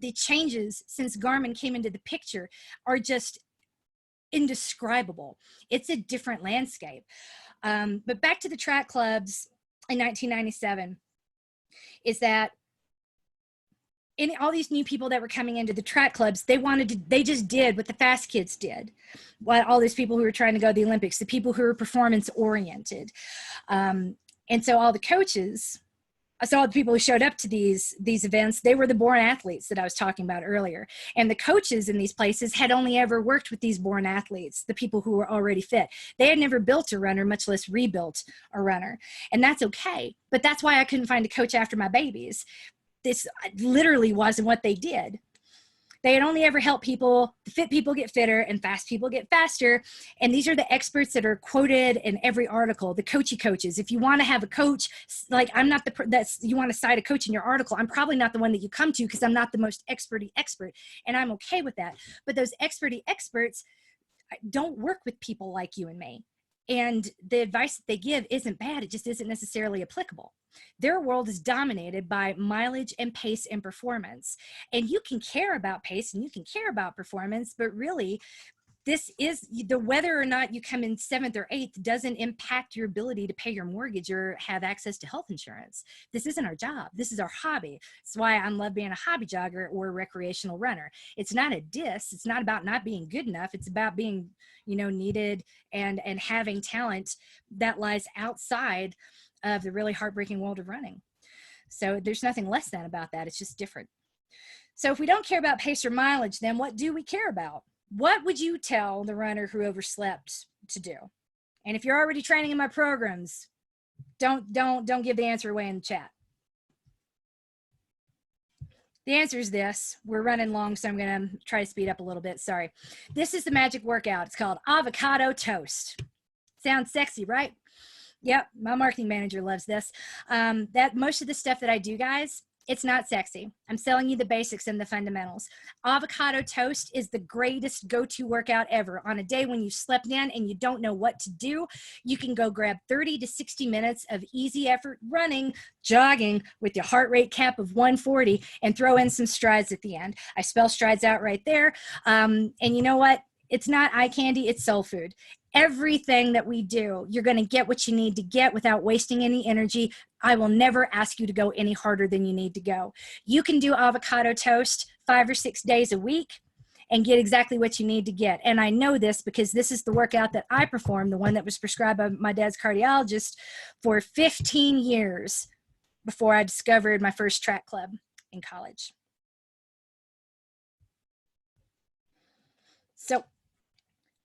A: The changes since Garmin came into the picture are just indescribable. It's a different landscape. But back to the track clubs in 1997 is that all these new people that were coming into the track clubs, they just did what the fast kids did. What all these people who were trying to go to the Olympics, the people who were performance oriented. And so all the coaches, so all the people who showed up to these events, they were the born athletes that I was talking about earlier. And the coaches in these places had only ever worked with these born athletes, the people who were already fit. They had never built a runner, much less rebuilt a runner. And that's okay. But that's why I couldn't find a coach after my babies. This literally wasn't what they did. They had only ever helped people, the fit people get fitter and fast people get faster. And these are the experts that are quoted in every article, the coachy coaches. If you want to have a coach, like I'm not you want to cite a coach in your article, I'm probably not the one that you come to because I'm not the most experty expert. And I'm okay with that. But those experty experts don't work with people like you and me. And the advice that they give isn't bad. It just isn't necessarily applicable. Their world is dominated by mileage and pace and performance. And you can care about pace and you can care about performance, but really this is the whether or not you come in 7th or 8th doesn't impact your ability to pay your mortgage or have access to health insurance. This isn't our job. This is our hobby. That's why I love being a hobby jogger or a recreational runner. It's not a diss. It's not about not being good enough. It's about being, needed and having talent that lies outside of the really heartbreaking world of running. So there's nothing less than about that. It's just different. So if we don't care about pace or mileage, then what do we care about? What would you tell the runner who overslept to do? And if you're already training in my programs, don't give the answer away in the chat. The answer is this. We're running long, so I'm going to try to speed up a little bit. Sorry. This is the magic workout. It's called avocado toast. Sounds sexy, right? Yep, my marketing manager loves this. That most of the stuff that I do, guys, it's not sexy. I'm selling you the basics and the fundamentals. Avocado toast is the greatest go-to workout ever. On a day when you slept in and you don't know what to do, you can go grab 30 to 60 minutes of easy effort running, jogging with your heart rate cap of 140 and throw in some strides at the end. I spell strides out right there. And you know what? It's not eye candy, it's soul food. Everything that we do, you're going to get what you need to get without wasting any energy. I will never ask you to go any harder than you need to go. You can do avocado toast 5 or 6 days a week and get exactly what you need to get. And I know this because this is the workout that I perform, the one that was prescribed by my dad's cardiologist for 15 years before I discovered my first track club in college. So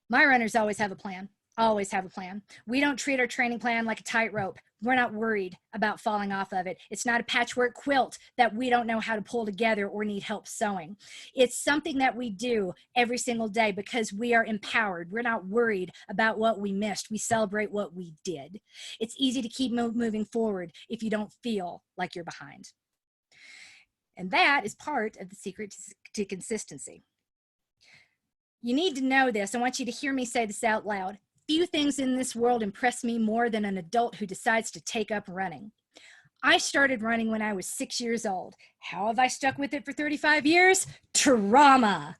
A: my runners always have a plan, always have a plan. We don't treat our training plan like a tightrope. We're not worried about falling off of it. It's not a patchwork quilt that we don't know how to pull together or need help sewing. It's something that we do every single day because we are empowered. We're not worried about what we missed. We celebrate what we did. It's easy to keep moving forward if you don't feel like you're behind. And that is part of the secret to consistency. You need to know this. I want you to hear me say this out loud. Few things in this world impress me more than an adult who decides to take up running. I started running when I was 6 years old. How have I stuck with it for 35 years? Trauma.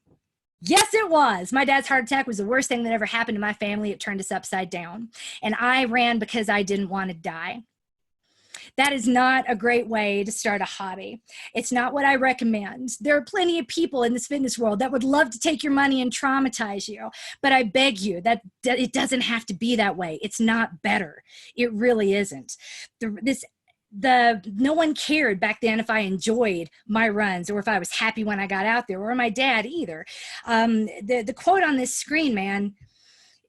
A: Yes, it was. My dad's heart attack was the worst thing that ever happened to my family. It turned us upside down. And I ran because I didn't want to die. That is not a great way to start a hobby. It's not what I recommend. There are plenty of people in this fitness world that would love to take your money and traumatize you, but I beg you that it doesn't have to be that way. It's not better. It really isn't. No one cared back then if I enjoyed my runs or if I was happy when I got out there, or my dad either. The quote on this screen, man,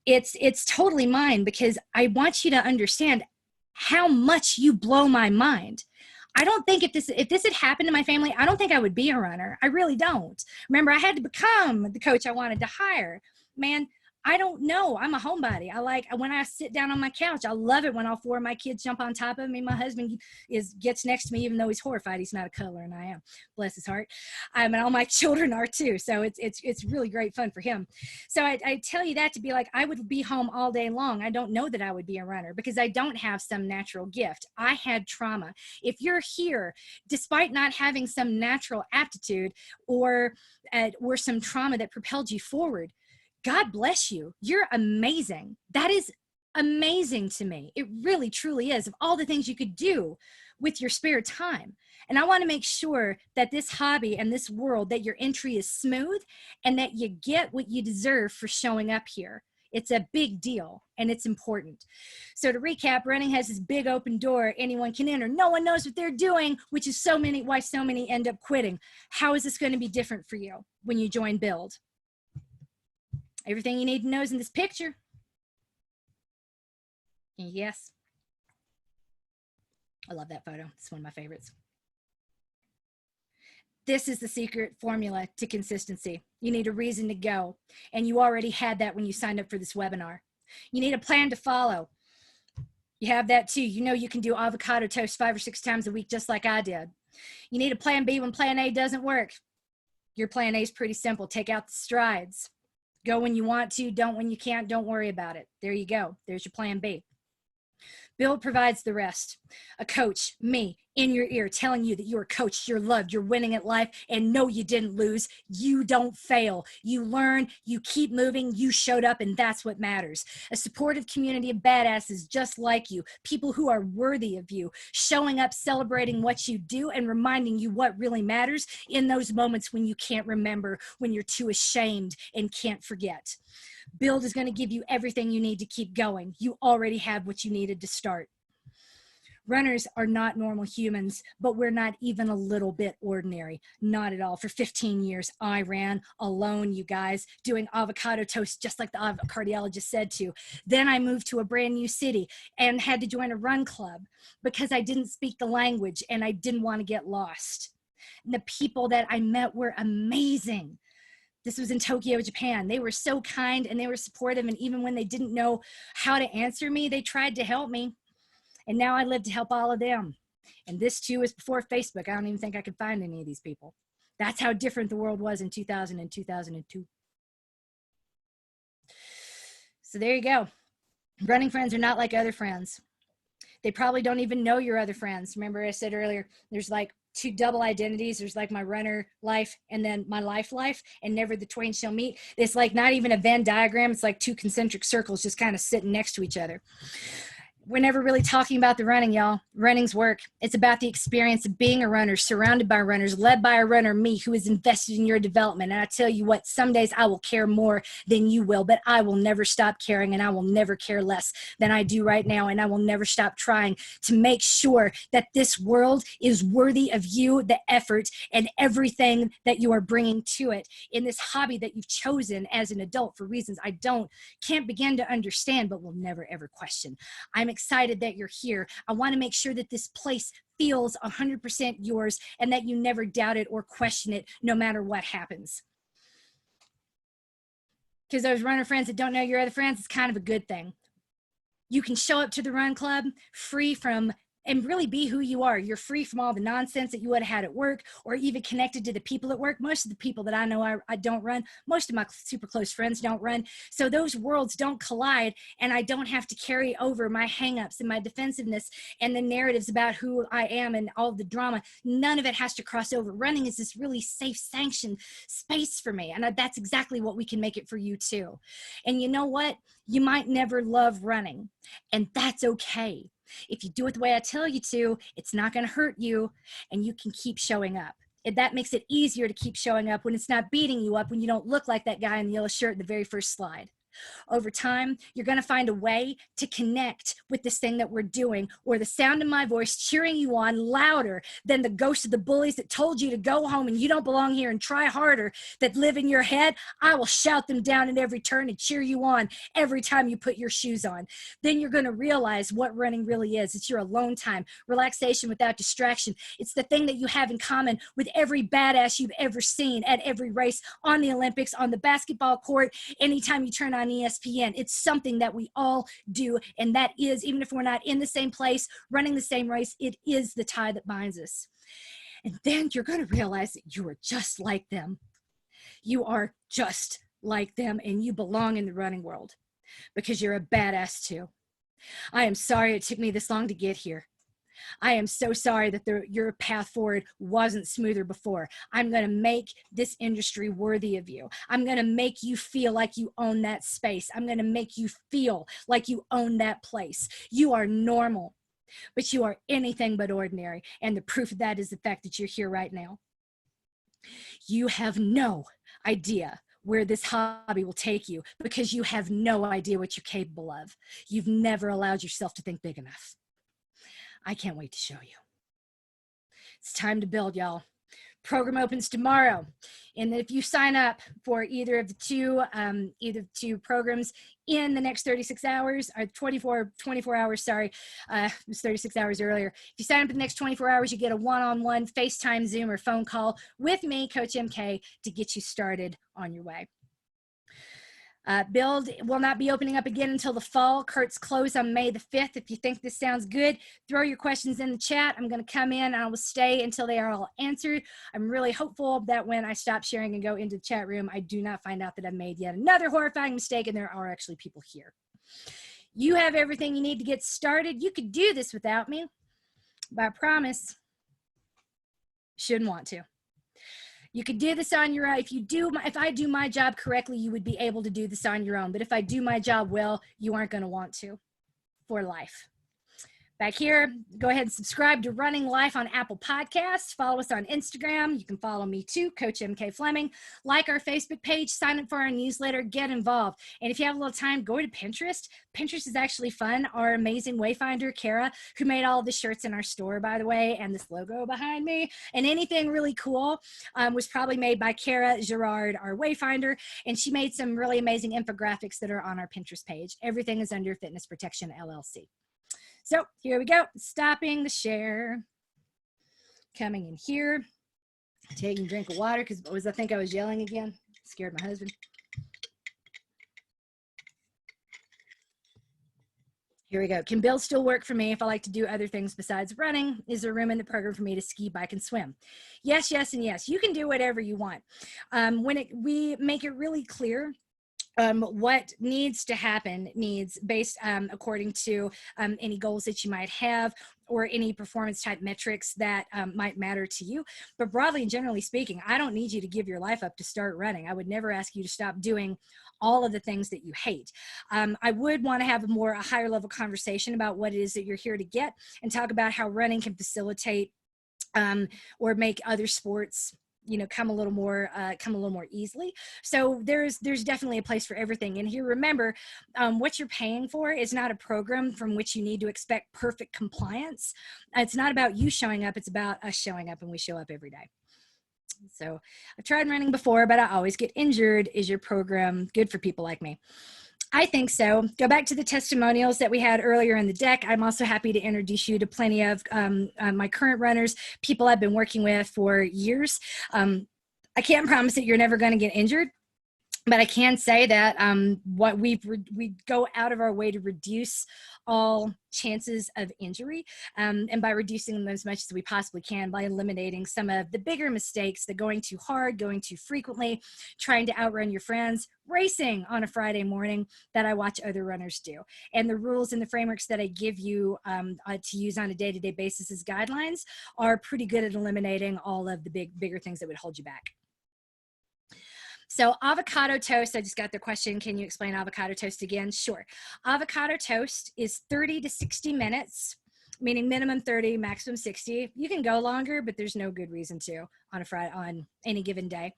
A: it's totally mine because I want you to understand how much you blow my mind. I don't think if this had happened to my family, I don't think I would be a runner. I really don't. Remember, I had to become the coach I wanted to hire. Man, I don't know. I'm a homebody. I like when I sit down on my couch. I love it when all 4 of my kids jump on top of me. My husband gets next to me, even though he's horrified. He's not a cuddler, and I am. Bless his heart. And all my children are too. So it's really great fun for him. So I tell you that to be like, I would be home all day long. I don't know that I would be a runner because I don't have some natural gift. I had trauma. If you're here, despite not having some natural aptitude or some trauma that propelled you forward, God bless you. You're amazing. That is amazing to me. It really, truly is. Of all the things you could do with your spare time. And I want to make sure that this hobby and this world, that your entry is smooth and that you get what you deserve for showing up here. It's a big deal and it's important. So to recap, running has this big open door. Anyone can enter. No one knows what they're doing, which is why so many end up quitting. How is this going to be different for you when you join Build? Everything you need to know is in this picture. Yes. I love that photo. It's one of my favorites. This is the secret formula to consistency. You need a reason to go. And you already had that when you signed up for this webinar. You need a plan to follow. You have that too. You know you can do avocado toast 5 or 6 times a week just like I did. You need a plan B when plan A doesn't work. Your plan A is pretty simple. Take out the strides. Go when you want to, don't when you can't, don't worry about it. There you go. There's your plan B. Build provides the rest. A coach, me, in your ear, telling you that you're coached, you're loved, you're winning at life, and no, you didn't lose. You don't fail. You learn, you keep moving, you showed up, and that's what matters. A supportive community of badasses just like you, people who are worthy of you, showing up, celebrating what you do, and reminding you what really matters in those moments when you can't remember, when you're too ashamed and can't forget. Build is going to give you everything you need to keep going. You already have what you needed to start. Runners are not normal humans, but we're not even a little bit ordinary. Not at all. For 15 years, I ran alone, you guys, doing avocado toast just like the cardiologist said to. Then I moved to a brand new city and had to join a run club because I didn't speak the language and I didn't want to get lost. And the people that I met were amazing. This was in Tokyo, Japan. They were so kind and they were supportive. And even when they didn't know how to answer me, they tried to help me. And now I live to help all of them. And this too is before Facebook. I don't even think I could find any of these people. That's how different the world was in 2000 and 2002. So there you go. Running friends are not like other friends. They probably don't even know your other friends. Remember I said earlier, there's like 2 double identities. There's like my runner life and then my life, and never the twain shall meet. It's like not even a Venn diagram. It's like 2 concentric circles just kind of sitting next to each other. We're never really talking about the running, y'all. Running's work. It's about the experience of being a runner, surrounded by runners, led by a runner, me, who is invested in your development. And I tell you what, some days I will care more than you will, but I will never stop caring and I will never care less than I do right now. And I will never stop trying to make sure that this world is worthy of you, the effort, and everything that you are bringing to it in this hobby that you've chosen as an adult for reasons I can't begin to understand, but will never ever question. I'm excited that you're here. I want to make sure that this place feels 100% yours and that you never doubt it or question it no matter what happens. Because those runner friends that don't know your other friends, it's kind of a good thing. You can show up to the run club free from and really be who you are. You're free from all the nonsense that you would have had at work or even connected to the people at work. Most of the people that I know I don't run. Most of my super close friends don't run. So those worlds don't collide and I don't have to carry over my hangups and my defensiveness and the narratives about who I am and all the drama. None of it has to cross over. Running is this really safe, sanctioned space for me. And that's exactly what we can make it for you too. And you know what? You might never love running and that's okay. If you do it the way I tell you to, it's not going to hurt you and you can keep showing up. And that makes it easier to keep showing up when it's not beating you up, when you don't look like that guy in the yellow shirt in the very first slide. Over time, you're going to find a way to connect with this thing that we're doing, or the sound of my voice cheering you on louder than the ghost of the bullies that told you to go home and you don't belong here and try harder that live in your head. I will shout them down at every turn and cheer you on every time you put your shoes on. Then you're going to realize what running really is. It's your alone time, relaxation without distraction. It's the thing that you have in common with every badass you've ever seen at every race, on the Olympics, on the basketball court, anytime you turn on ESPN. It's something that we all do, and that is, even if we're not in the same place, running the same race, it is the tie that binds us. And then you're going to realize that you are just like them. You are just like them, and you belong in the running world because you're a badass too. I am sorry it took me this long to get here. I am so sorry that your path forward wasn't smoother before. I'm going to make this industry worthy of you. I'm going to make you feel like you own that space. I'm going to make you feel like you own that place. You are normal. but you are anything but ordinary. And the proof of that is the fact that you're here right now. You have no idea where this hobby will take you because you have no idea what you're capable of. You've never allowed yourself to think big enough. I can't wait to show you. It's time to build, y'all. Program opens tomorrow. And if you sign up for either of the two programs in the next 36 hours, or 24 hours, sorry, it was 36 hours earlier. If you sign up in the next 24 hours, you get a one-on-one FaceTime, Zoom, or phone call with me, Coach MK, to get you started on your way. Build will not be opening up again until the fall. Kurt's close on May the 5th. If you think this sounds good, throw your questions in the chat. I'm going to come in and I will stay until they are all answered. I'm really hopeful that when I stop sharing and go into the chat room, I do not find out that I've made yet another horrifying mistake and there are actually people here. You have everything you need to get started. You could do this without me, but I promise you shouldn't want to. You could do this on your own. If I do my job correctly, you would be able to do this on your own. But if I do my job well, you aren't going to want to for life. Back here, go ahead and subscribe to Running Life on Apple Podcasts. Follow us on Instagram. You can follow me too, Coach MK Fleming. Like our Facebook page, sign up for our newsletter, get involved. And if you have a little time, go to Pinterest. Pinterest is actually fun. Our amazing wayfinder, Kara, who made all the shirts in our store, by the way, and this logo behind me, and anything really cool was probably made by Kara Gerard, our wayfinder, and she made some really amazing infographics that are on our Pinterest page. Everything is under Fitness Protection LLC. So here we go, stopping the share, coming in here, taking a drink of water because I think I was yelling again, scared my husband. Here we go. Can build still work for me if I like to do other things besides running? Is there room in the program for me to ski, bike, and swim? Yes, yes, and yes. You can do whatever you want. We make it really clear what needs to happen based according to any goals that you might have or any performance type metrics that might matter to you. But broadly and generally speaking, I don't need you to give your life up to start running. I would never ask you to stop doing all of the things that you hate. I would want to have a higher level conversation about what it is that you're here to get and talk about how running can facilitate or make other sports come a little more easily. So there's definitely a place for everything. And here, remember, what you're paying for is not a program from which you need to expect perfect compliance. It's not about you showing up. It's about us showing up, and we show up every day. So I've tried running before, but I always get injured. Is your program good for people like me? I think so. Go back to the testimonials that we had earlier in the deck. I'm also happy to introduce you to plenty of my current runners, people I've been working with for years. I can't promise that you're never going to get injured, but I can say that we go out of our way to reduce all chances of injury, and by reducing them as much as we possibly can, by eliminating some of the bigger mistakes, the going too hard, going too frequently, trying to outrun your friends, racing on a Friday morning that I watch other runners do. And the rules and the frameworks that I give you to use on a day-to-day basis as guidelines are pretty good at eliminating all of the bigger things that would hold you back. So avocado toast, I just got the question, can you explain avocado toast again? Sure. Avocado toast is 30 to 60 minutes, meaning minimum 30, maximum 60. You can go longer, but there's no good reason to on any given day,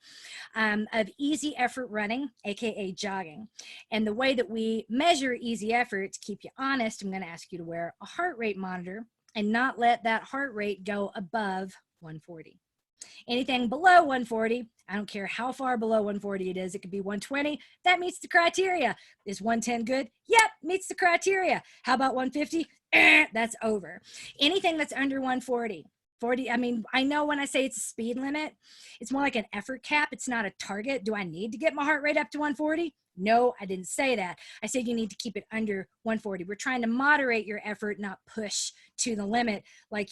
A: of easy effort running, AKA jogging. And the way that we measure easy effort, to keep you honest, I'm going to ask you to wear a heart rate monitor and not let that heart rate go above 140. Anything below 140, I don't care how far below 140 it is, it could be 120, that meets the criteria. Is 110 good? Yep, meets the criteria. How about 150? That's over. Anything that's under 140, I mean, I know when I say it's a speed limit, it's more like an effort cap. It's not a target. Do I need to get my heart rate up to 140? No, I didn't say that. I said you need to keep it under 140. We're trying to moderate your effort, not push to the limit like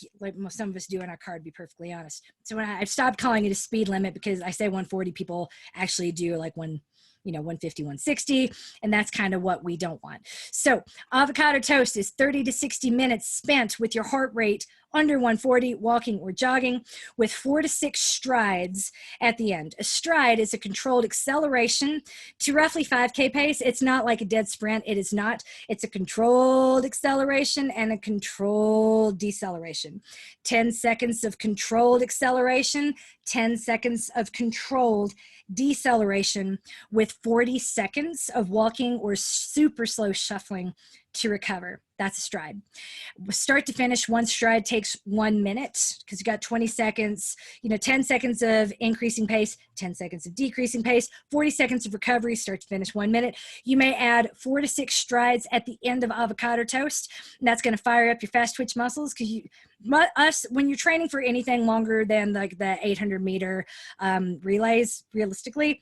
A: some of us do in our car, to be perfectly honest. So when I've stopped calling it a speed limit, because I say 140, people actually do like 150, 160, and that's kind of what we don't want. So avocado toast is 30 to 60 minutes spent with your heart rate under 140, walking or jogging, with 4 to 6 strides at the end. A stride is a controlled acceleration to roughly 5K pace. It's not like a dead sprint. It is not. It's a controlled acceleration and a controlled deceleration. 10 seconds of controlled acceleration, 10 seconds of controlled deceleration, with 40 seconds of walking or super slow shuffling to recover. That's a stride. Start to finish, one stride takes 1 minute, because you got 20 seconds, 10 seconds of increasing pace, 10 seconds of decreasing pace, 40 seconds of recovery, start to finish 1 minute. You may add 4 to 6 strides at the end of avocado toast, and that's going to fire up your fast twitch muscles, because when you're training for anything longer than like the 800-meter relays, realistically,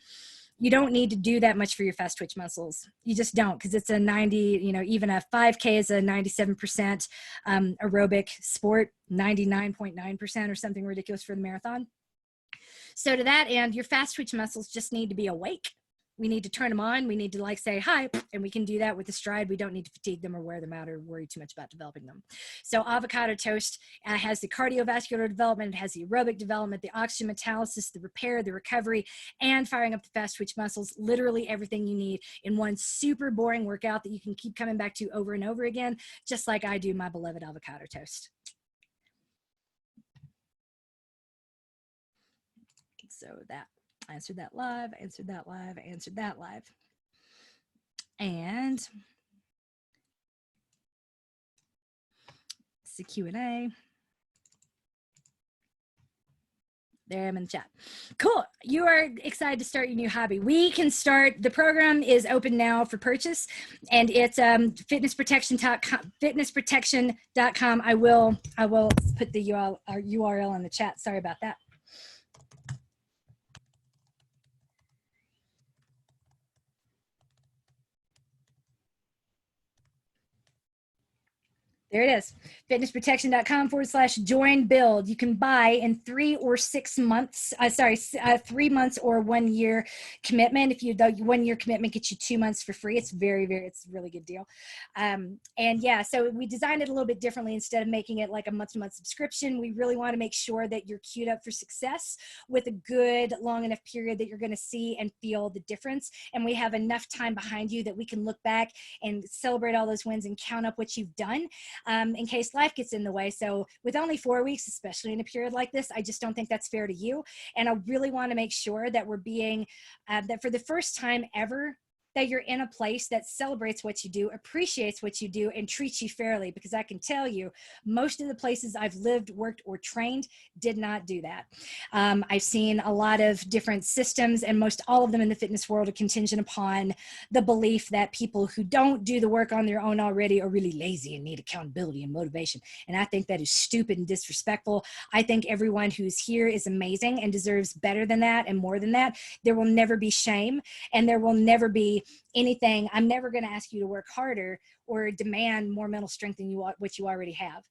A: you don't need to do that much for your fast twitch muscles. You just don't, because it's a 90, even a 5K is a 97% aerobic sport, 99.9% or something ridiculous for the marathon. So to that end, your fast twitch muscles just need to be awake. We need to turn them on. We need to say hi, and we can do that with the stride. We don't need to fatigue them or wear them out or worry too much about developing them. So avocado toast has the cardiovascular development, it has the aerobic development, the oxygen metalysis, the repair, the recovery, and firing up the fast twitch muscles, literally everything you need in one super boring workout that you can keep coming back to over and over again, just like I do my beloved avocado toast. So that answered that live, answered that live, answered that live. And it's the Q&A. There I'm in the chat. Cool. You are excited to start your new hobby. We can start. The program is open now for purchase, and it's fitnessprotection.com. I will put the URL in the chat. Sorry about that. There it is, fitnessprotection.com/join-build. You can buy in 3 or 6 months, 3 months or 1 year commitment. If the 1 year commitment gets you 2 months for free, it's it's a really good deal. And yeah, so we designed it a little bit differently. Instead of making it like a month-to-month subscription, we really want to make sure that you're queued up for success with a good long enough period that you're going to see and feel the difference. And we have enough time behind you that we can look back and celebrate all those wins and count up what you've done. In case life gets in the way. So with only 4 weeks, especially in a period like this, I just don't think that's fair to you. And I really want to make sure that we're being, that for the first time ever, that you're in a place that celebrates what you do, appreciates what you do, and treats you fairly. Because I can tell you, most of the places I've lived, worked, or trained did not do that. I've seen a lot of different systems, and most all of them in the fitness world are contingent upon the belief that people who don't do the work on their own already are really lazy and need accountability and motivation. And I think that is stupid and disrespectful. I think everyone who's here is amazing and deserves better than that and more than that. There will never be shame, and there will never be anything. I'm never going to ask you to work harder or demand more mental strength than what you already have.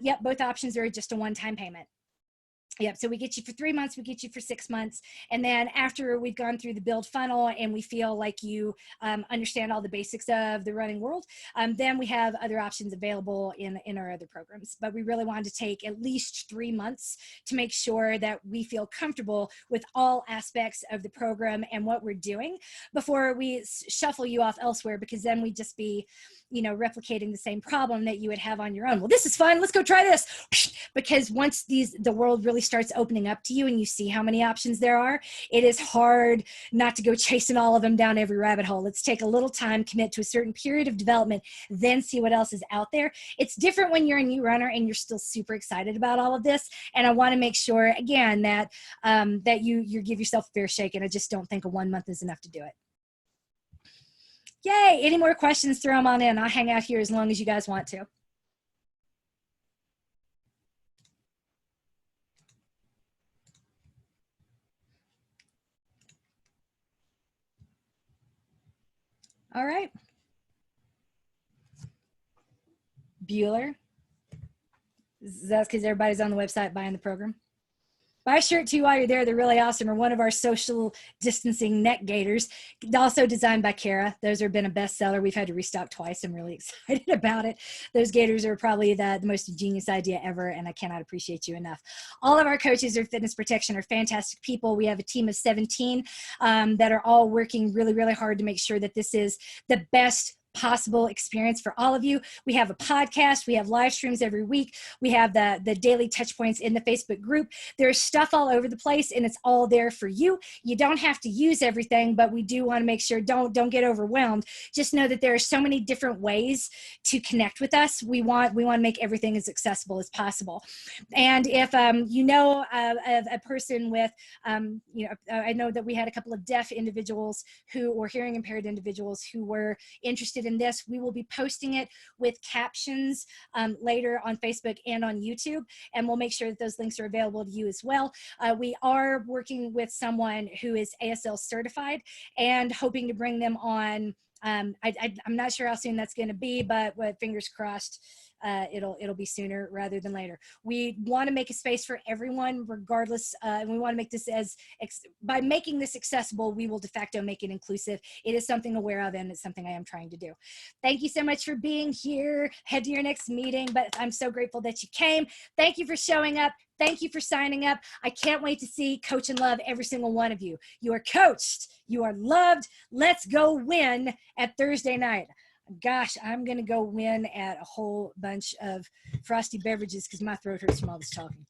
A: Yep, both options are just a one-time payment. Yep, so we get you for 3 months, we get you for 6 months, and then after we've gone through the build funnel and we feel like you understand all the basics of the running world, then we have other options available in our other programs. But we really wanted to take at least 3 months to make sure that we feel comfortable with all aspects of the program and what we're doing before we shuffle you off elsewhere, because then we'd just be, replicating the same problem that you would have on your own. Well, this is fun, let's go try this. Because once the world really starts opening up to you and you see how many options there are, it is hard not to go chasing all of them down every rabbit hole. Let's take a little time, commit to a certain period of development, then see what else is out there. It's different when you're a new runner and you're still super excited about all of this. And I want to make sure, again, that that you give yourself a fair shake. And I just don't think a 1 month is enough to do it. Yay! Any more questions, throw them on in. I'll hang out here as long as you guys want to. All right. Bueller. That's because everybody's on the website buying the program. Buy a shirt too while you're there. They're really awesome. Or one of our social distancing neck gaiters, also designed by Kara. Those have been a bestseller. We've had to restock twice. I'm really excited about it. Those gaiters are probably the most genius idea ever, and I cannot appreciate you enough. All of our coaches of fitness protection are fantastic people. We have a team of 17 that are all working really, really hard to make sure that this is the best possible experience for all of you. We have a podcast. We have live streams every week. We have the daily touch points in the Facebook group. There's stuff all over the place, and it's all there for you. You don't have to use everything, but we do want to make sure don't get overwhelmed. Just know that there are so many different ways to connect with us. We want to make everything as accessible as possible. And if you know of a person with, I know that we had a couple of deaf individuals or hearing impaired individuals who were interested in this. We will be posting it with captions later on Facebook and on YouTube, and we'll make sure that those links are available to you as well. We are working with someone who is ASL certified and hoping to bring them on. I'm not sure how soon that's going to be, but fingers crossed, it'll be sooner rather than later. We want to make a space for everyone, regardless, and we want to make this by making this accessible, we will de facto make it inclusive. It is something aware of, and it's something I am trying to do. Thank you so much for being here. Head to your next meeting, but I'm so grateful that you came. Thank you for showing up. Thank you for signing up. I can't wait to see, coach, and love every single one of you. You are coached. You are loved. Let's go win at Thursday night. Gosh, I'm going to go win at a whole bunch of frosty beverages because my throat hurts from all this talking.